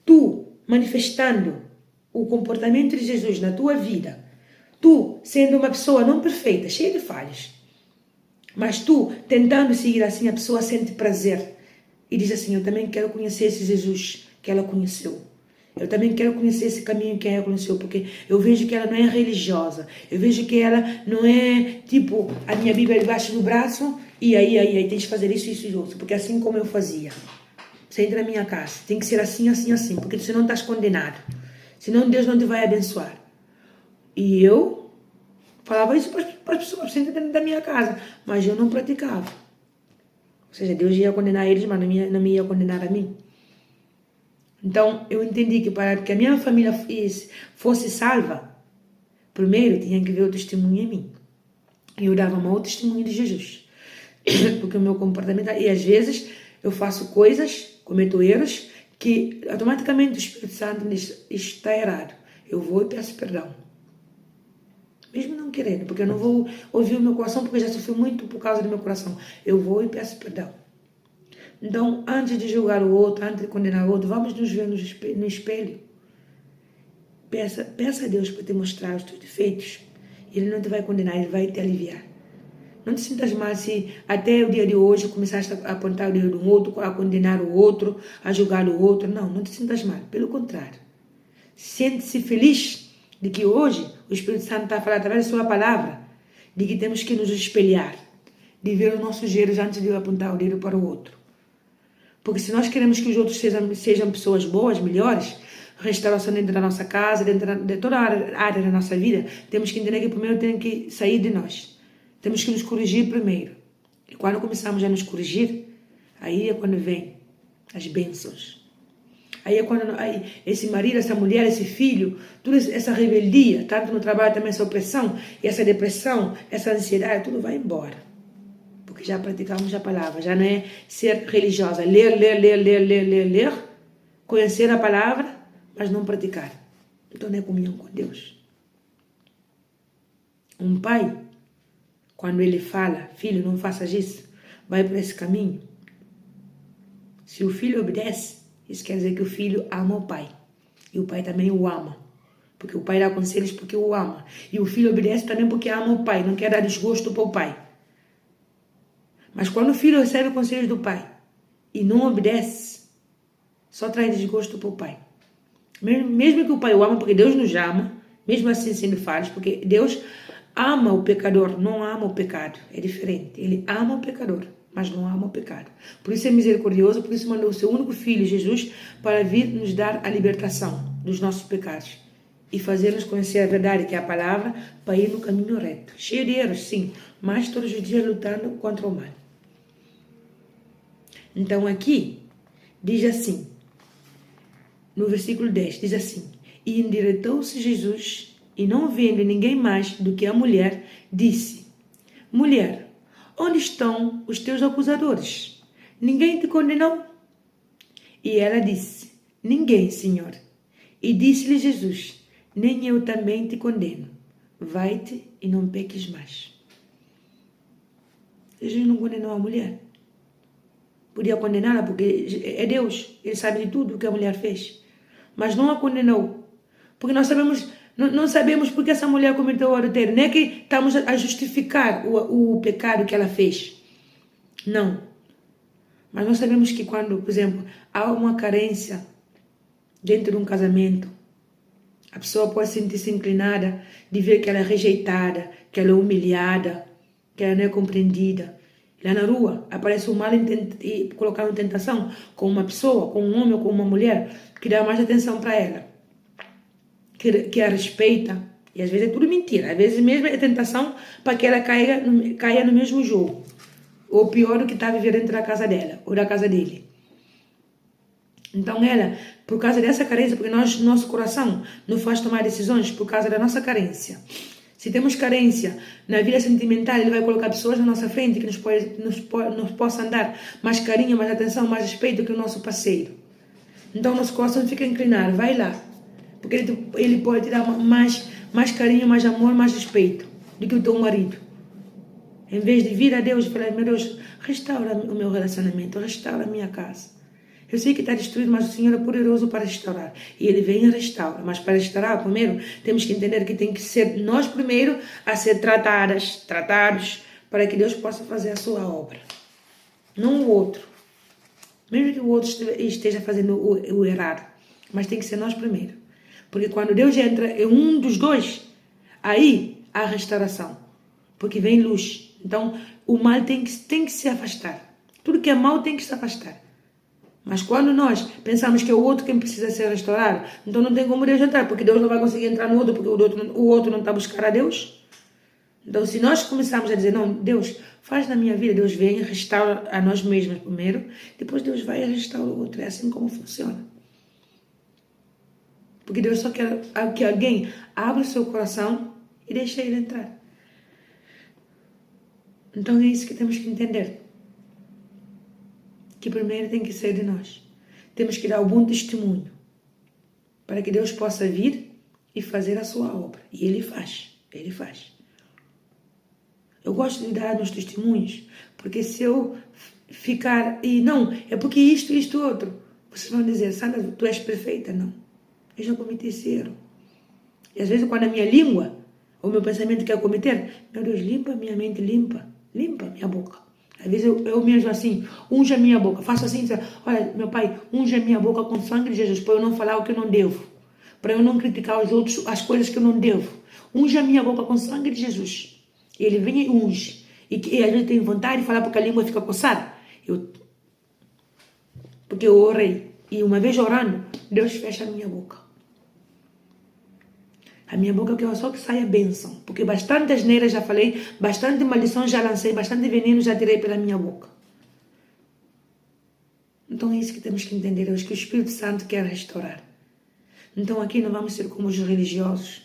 tu manifestando o comportamento de Jesus na tua vida, tu sendo uma pessoa não perfeita, cheia de falhas, mas tu tentando seguir assim, a pessoa sente prazer e diz assim, eu também quero conhecer esse Jesus que ela conheceu. Eu também quero conhecer esse caminho que ela conheceu, porque eu vejo que ela não é religiosa. Eu vejo que ela não é, tipo, a minha Bíblia debaixo do braço e aí, tens que fazer isso e outro. Porque assim como eu fazia. Você entra na minha casa, tem que ser assim, porque senão estás condenado. Senão Deus não te vai abençoar. E eu falava isso para as pessoas dentro da minha casa, mas eu não praticava. Ou seja, Deus ia condenar eles, mas não me ia condenar a mim. Então, eu entendi que para que a minha família fosse salva, primeiro tinha que ver o testemunho em mim. E eu dava mau testemunho de Jesus. Porque o meu comportamento... E às vezes eu faço coisas, cometo erros, que automaticamente o Espírito Santo diz, isto está errado. Eu vou e peço perdão. Mesmo não querendo, porque eu não vou ouvir o meu coração, porque eu já sofri muito por causa do meu coração. Eu vou e peço perdão. Então, antes de julgar o outro, antes de condenar o outro, vamos nos ver no espelho. Peça a Deus para te mostrar os teus defeitos. Ele não te vai condenar, Ele vai te aliviar. Não te sintas mal se até o dia de hoje começaste a apontar o dedo do outro, a condenar o outro, a julgar o outro. Não te sintas mal. Pelo contrário. Sente-se feliz de que hoje o Espírito Santo está a falar através da sua palavra, de que temos que nos espelhar, de ver os nossos erros antes de apontar o dedo para o outro. Porque se nós queremos que os outros sejam pessoas boas, melhores, restauração dentro da nossa casa, dentro de toda a área da nossa vida, temos que entender que primeiro tem que sair de nós. Temos que nos corrigir primeiro. E quando começamos a nos corrigir, aí é quando vem as bênçãos. Aí é quando esse marido, essa mulher, esse filho, toda essa rebeldia, tanto no trabalho também essa opressão, e essa depressão, essa ansiedade, tudo vai embora. Porque já praticamos a palavra, já não é ser religiosa, ler, conhecer a palavra, mas não praticar. Então não é comunhão com Deus. Um pai, quando ele fala, filho, não faças isso, vai por esse caminho. Se o filho obedece, isso quer dizer que o filho ama o pai. E o pai também o ama. porque o pai dá conselhos porque o ama. E o filho obedece também porque ama o pai, não quer dar desgosto para o pai. Mas quando o filho recebe conselhos do pai e não obedece, só traz desgosto para o pai. Mesmo que o pai o ama, porque Deus nos ama, mesmo assim sendo falhos, porque Deus ama o pecador, não ama o pecado. É diferente. Ele ama o pecador, mas não ama o pecado. Por isso é misericordioso, por isso mandou o seu único filho, Jesus, para vir nos dar a libertação dos nossos pecados e fazer-nos conhecer a verdade, que é a palavra, para ir no caminho reto. Cheio de erros, sim, mas todos os dias lutando contra o mal. Então aqui, diz assim, no versículo 10, diz assim: E endireitou-se Jesus, e não vendo ninguém mais do que a mulher, disse: Mulher, onde estão os teus acusadores? Ninguém te condenou? E ela disse: Ninguém, Senhor. E disse-lhe Jesus: Nem eu também te condeno. Vai-te e não peques mais. Jesus não condenou a mulher. Podia condená-la porque é Deus. Ele sabe de tudo o que a mulher fez. Mas não a condenou. Porque nós sabemos, não sabemos porque essa mulher cometeu o adultério. Não é que estamos a justificar o pecado que ela fez. Não. Mas nós sabemos que quando, por exemplo, há uma carência dentro de um casamento, a pessoa pode sentir-se inclinada de ver que ela é rejeitada, que ela é humilhada, que ela não é compreendida. Lá na rua aparece o mal e colocar uma tentação com uma pessoa, com um homem ou com uma mulher que dá mais atenção para ela, que a respeita. E às vezes é tudo mentira. Às vezes mesmo é tentação para que ela caia no mesmo jogo. Ou pior do que está a viver dentro da casa dela ou da casa dele. Então ela, por causa dessa carência, porque nosso coração nos faz tomar decisões por causa da nossa carência. Se temos carência na vida sentimental, ele vai colocar pessoas na nossa frente que nos possam dar mais carinho, mais atenção, mais respeito que o nosso parceiro. Então nosso coração fica inclinado, vai lá. Porque ele pode te dar mais carinho, mais amor, mais respeito do que o teu marido. Em vez de vir a Deus e falar: meu Deus, restaura o meu relacionamento, restaura a minha casa. Eu sei que está destruído, mas o Senhor é poderoso para restaurar. E Ele vem e restaura. Mas para restaurar, primeiro, temos que entender que tem que ser nós primeiro a ser tratados, para que Deus possa fazer a sua obra. Não o outro. Mesmo que o outro esteja fazendo o errado. Mas tem que ser nós primeiro. Porque quando Deus entra em um dos dois, aí há restauração. Porque vem luz. Então, o mal tem que se afastar. Tudo que é mal tem que se afastar. Mas quando nós pensamos que é o outro quem precisa ser restaurado, então não tem como Deus entrar, porque Deus não vai conseguir entrar no outro, porque o outro não está a buscar a Deus. Então, se nós começarmos a dizer: não, Deus, faz na minha vida, Deus vem e restaura a nós mesmos primeiro, depois Deus vai e restaura o outro. É assim como funciona. Porque Deus só quer que alguém abra o seu coração e deixe ele entrar. Então é isso que temos que entender. Que primeiro tem que ser de nós. Temos que dar um bom testemunho para que Deus possa vir e fazer a sua obra. E Ele faz. Ele faz. Eu gosto de dar meus testemunhos, porque se eu ficar e não, é porque isto, outro, vocês vão dizer: Sandra, tu és perfeita. Não. Eu já cometi esse erro. E às vezes quando a minha língua, o meu pensamento quer cometer, meu Deus, limpa a minha mente, limpa a minha boca. Às vezes eu mesmo assim, unja a minha boca, faço assim: olha, meu Pai, unja a minha boca com o sangue de Jesus, para eu não falar o que eu não devo, para eu não criticar os outros, as coisas que eu não devo. Unja a minha boca com o sangue de Jesus. E Ele vem e unge. E a gente tem vontade de falar porque a língua fica coçada. Porque eu orei. E uma vez orando, Deus fecha a minha boca. A minha boca quer só que saia bênção. Porque bastante asneira já falei, bastante maldição já lancei, bastante veneno já tirei pela minha boca. Então é isso que temos que entender hoje, que o Espírito Santo quer restaurar. Então aqui não vamos ser como os religiosos,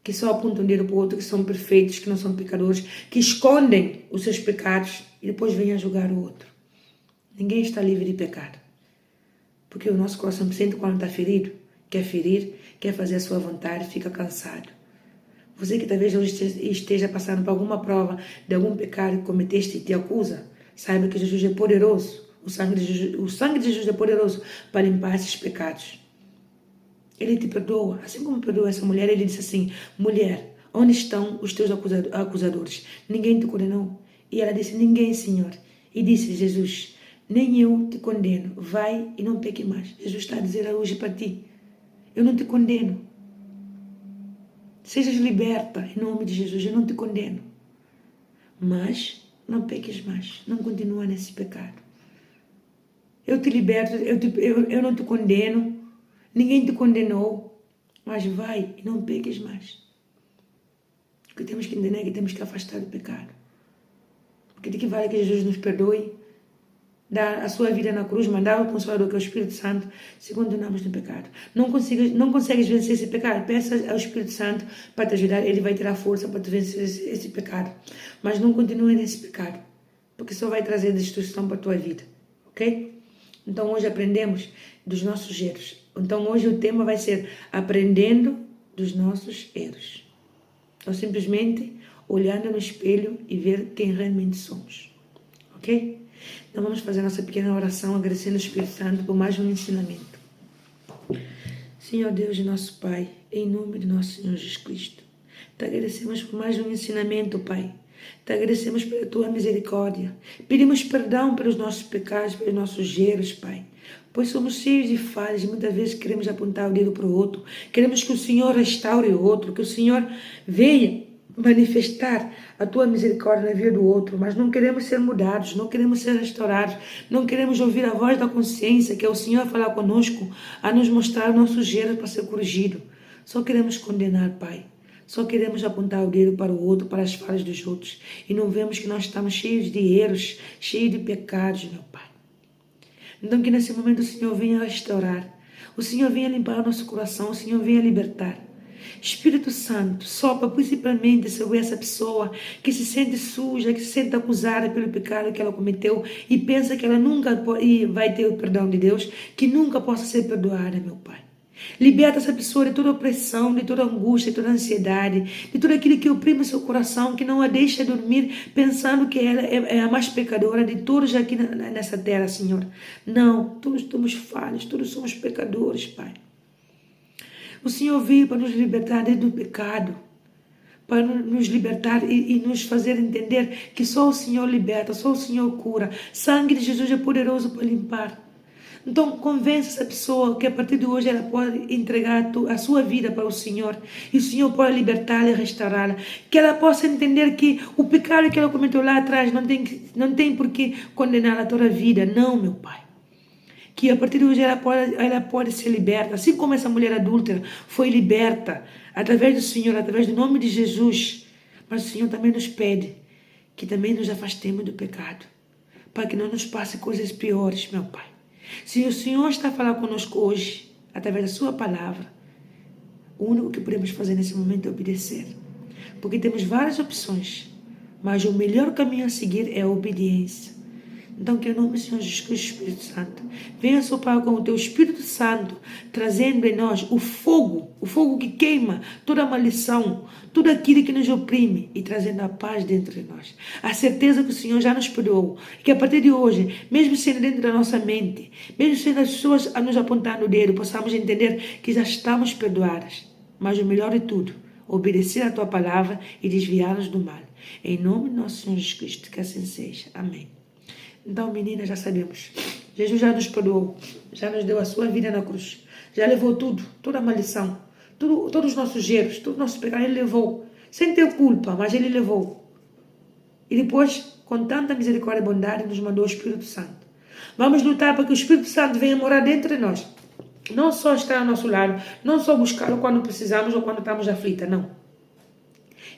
que só apontam o dedo para o outro, que são perfeitos, que não são pecadores, que escondem os seus pecados e depois vêm a julgar o outro. Ninguém está livre de pecado. Porque o nosso coração sente quando está ferido, quer ferir, quer fazer a sua vontade, fica cansado. Você que talvez hoje esteja passando por alguma prova de algum pecado que cometeste e te acusa, saiba que Jesus é poderoso. O sangue de Jesus é poderoso para limpar esses pecados. Ele te perdoa. Assim como perdoa essa mulher, ele disse assim: mulher, onde estão os teus acusadores? Ninguém te condenou? E ela disse: ninguém, Senhor. E disse Jesus: nem eu te condeno. Vai e não peque mais. Jesus está a dizer hoje para ti: eu não te condeno. Sejas liberta em nome de Jesus. Eu não te condeno. Mas não peques mais. Não continua nesse pecado. Eu te liberto. Eu não te condeno. Ninguém te condenou. Mas vai e não peques mais. O que temos que entender é que temos que afastar do pecado. Porque de que vale que Jesus nos perdoe, dar a sua vida na cruz, mandar o Consolador, que é o Espírito Santo, se continuamos no pecado. Não consegues vencer esse pecado, peça ao Espírito Santo para te ajudar, ele vai ter a força para te vencer esse pecado. Mas não continue nesse pecado, porque só vai trazer destruição para a tua vida, ok? Então hoje aprendemos dos nossos erros. Então hoje o tema vai ser aprendendo dos nossos erros. Ou simplesmente olhando no espelho e ver quem realmente somos, ok? Então vamos fazer nossa pequena oração agradecendo ao Espírito Santo por mais um ensinamento. Senhor Deus e nosso Pai, em nome de nosso Senhor Jesus Cristo, te agradecemos por mais um ensinamento, Pai. Te agradecemos pela tua misericórdia. Pedimos perdão pelos nossos pecados, pelos nossos erros, Pai. Pois somos cheios de falhas e muitas vezes queremos apontar o dedo para o outro. Queremos que o Senhor restaure o outro, que o Senhor venha manifestar a tua misericórdia na vida do outro, mas não queremos ser mudados, não queremos ser restaurados, não queremos ouvir a voz da consciência, que é o Senhor a falar conosco, a nos mostrar nossos erros para ser corrigido. Só queremos condenar, Pai. Só queremos apontar o dedo para o outro, para as falhas dos outros. E não vemos que nós estamos cheios de erros, cheios de pecados, meu Pai. Então que nesse momento o Senhor venha restaurar. O Senhor venha limpar o nosso coração, o Senhor venha libertar. Espírito Santo, sopra principalmente sobre essa pessoa que se sente suja, que se sente acusada pelo pecado que ela cometeu e pensa que ela nunca vai ter o perdão de Deus, que nunca possa ser perdoada, meu Pai. Liberta essa pessoa de toda opressão, de toda angústia, de toda ansiedade, de tudo aquilo que oprime seu coração, que não a deixa dormir pensando que ela é a mais pecadora de todos aqui nessa terra, Senhor. Não, todos somos falhos, todos somos pecadores, Pai. O Senhor veio para nos libertar do pecado, para nos libertar e nos fazer entender que só o Senhor liberta, só o Senhor cura. Sangue de Jesus é poderoso para limpar. Então convence essa pessoa que a partir de hoje ela pode entregar a sua vida para o Senhor e o Senhor pode libertá-la e restaurá-la. Que ela possa entender que o pecado que ela cometeu lá atrás não tem por que condená-la toda a vida. Não, meu Pai. Que a partir de hoje ela pode ser liberta, assim como essa mulher adúltera foi liberta através do Senhor, através do nome de Jesus. Mas o Senhor também nos pede que também nos afastemos do pecado, para que não nos passe coisas piores, meu Pai. Se o Senhor está a falar conosco hoje, através da sua palavra, o único que podemos fazer nesse momento é obedecer. Porque temos várias opções, mas o melhor caminho a seguir é a obediência. Então, que em nome do Senhor Jesus Cristo, Espírito Santo, venha soprar com o teu Espírito Santo, trazendo em nós o fogo que queima toda a maldição, tudo aquilo que nos oprime e trazendo a paz dentro de nós. A certeza que o Senhor já nos perdoou, que a partir de hoje, mesmo sendo dentro da nossa mente, mesmo sendo as pessoas a nos apontar no dedo, possamos entender que já estamos perdoadas. Mas o melhor de tudo, obedecer a tua palavra e desviar-nos do mal. Em nome do nosso Senhor Jesus Cristo, que assim seja. Amém. Então, meninas, já sabemos. Jesus já nos perdoou, já nos deu a sua vida na cruz. Já levou tudo, toda a maldição, todos os nossos erros, todo o nosso pecado, Ele levou. Sem ter culpa, mas Ele levou. E depois, com tanta misericórdia e bondade, nos mandou o Espírito Santo. Vamos lutar para que o Espírito Santo venha morar dentro de nós. Não só estar ao nosso lado, não só buscá-lo quando precisamos ou quando estamos aflitas, não.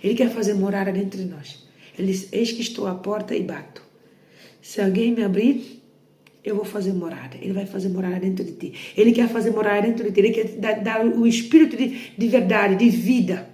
Ele quer fazer morada dentro de nós. Ele diz: eis que estou à porta e bato. Se alguém me abrir, eu vou fazer morada. Ele vai fazer morada dentro de ti. Ele quer fazer morada dentro de ti. Ele quer dar o espírito de verdade, de vida,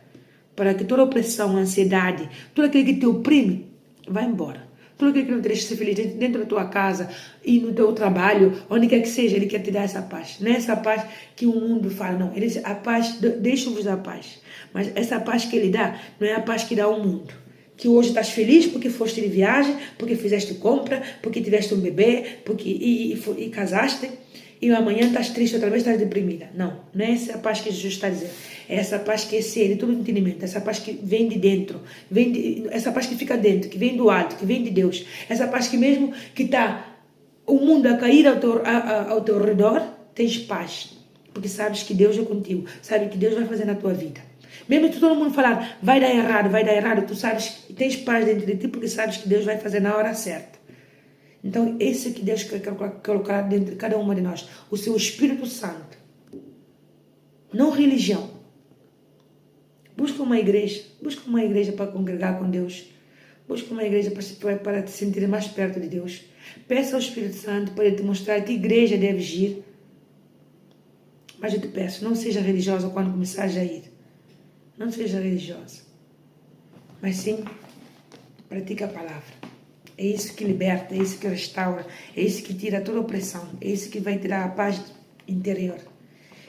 para que toda opressão, ansiedade, tudo aquilo que te oprime, vá embora. Tudo aquilo que não te deixa ser feliz dentro da tua casa e no teu trabalho, onde quer que seja, Ele quer te dar essa paz. Não é essa paz que o mundo fala, não. Ele diz: a paz, deixa-vos a paz. Mas essa paz que Ele dá, não é a paz que dá o mundo. Que hoje estás feliz porque foste de viagem, porque fizeste compra, porque tiveste um bebê, porque e casaste, e amanhã estás triste, outra vez estás deprimida. Não, não é essa a paz que Jesus está a dizer. É essa paz que excede todo entendimento, essa paz que vem de dentro, essa paz que fica dentro, que vem do alto, que vem de Deus. Essa paz que mesmo que está o mundo a cair ao teu redor, tens paz. Porque sabes que Deus é contigo, sabe que Deus vai fazer na tua vida. Mesmo que todo mundo falar, vai dar errado, tu sabes que tens paz dentro de ti, porque sabes que Deus vai fazer na hora certa. Então, esse que Deus quer colocar dentro de cada uma de nós, o seu Espírito Santo. Não religião. Busca uma igreja para congregar com Deus. Busca uma igreja para te sentir mais perto de Deus. Peça ao Espírito Santo para ele te mostrar que igreja deves ir. Mas eu te peço, não seja religiosa quando começares a ir. Não seja religiosa. Mas sim, pratica a palavra. É isso que liberta, é isso que restaura, é isso que tira toda a opressão, é isso que vai tirar a paz interior.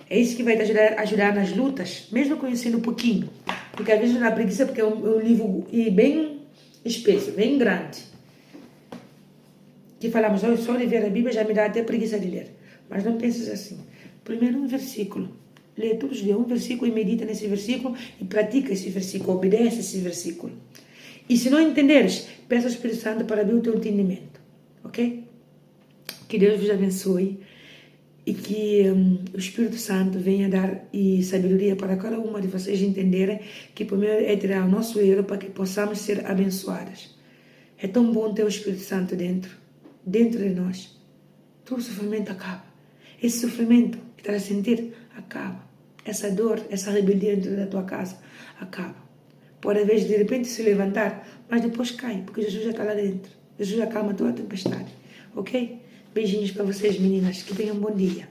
É isso que vai te ajudar nas lutas, mesmo conhecendo um pouquinho. Porque às vezes dá preguiça, porque é um livro bem espesso, bem grande. Que falamos, só de ver a Bíblia já me dá até preguiça de ler. Mas não penses assim. Primeiro um versículo. Lê todos os dias um versículo e medita nesse versículo e pratica esse versículo, obedece esse versículo. E se não entenderes, peça ao Espírito Santo para abrir o teu entendimento. Ok? Que Deus vos abençoe e que o Espírito Santo venha dar sabedoria para cada uma de vocês entenderem que primeiro é tirar o nosso erro para que possamos ser abençoadas. É tão bom ter o Espírito Santo dentro de nós. Todo sofrimento acaba. Esse sofrimento que estás a sentir, acaba. Essa dor, essa rebeldia dentro da tua casa, acaba. Pode, às vezes, de repente se levantar, mas depois cai, porque Jesus já está lá dentro. Jesus acalma toda a tempestade. Ok? Beijinhos para vocês, meninas. Que tenham um bom dia.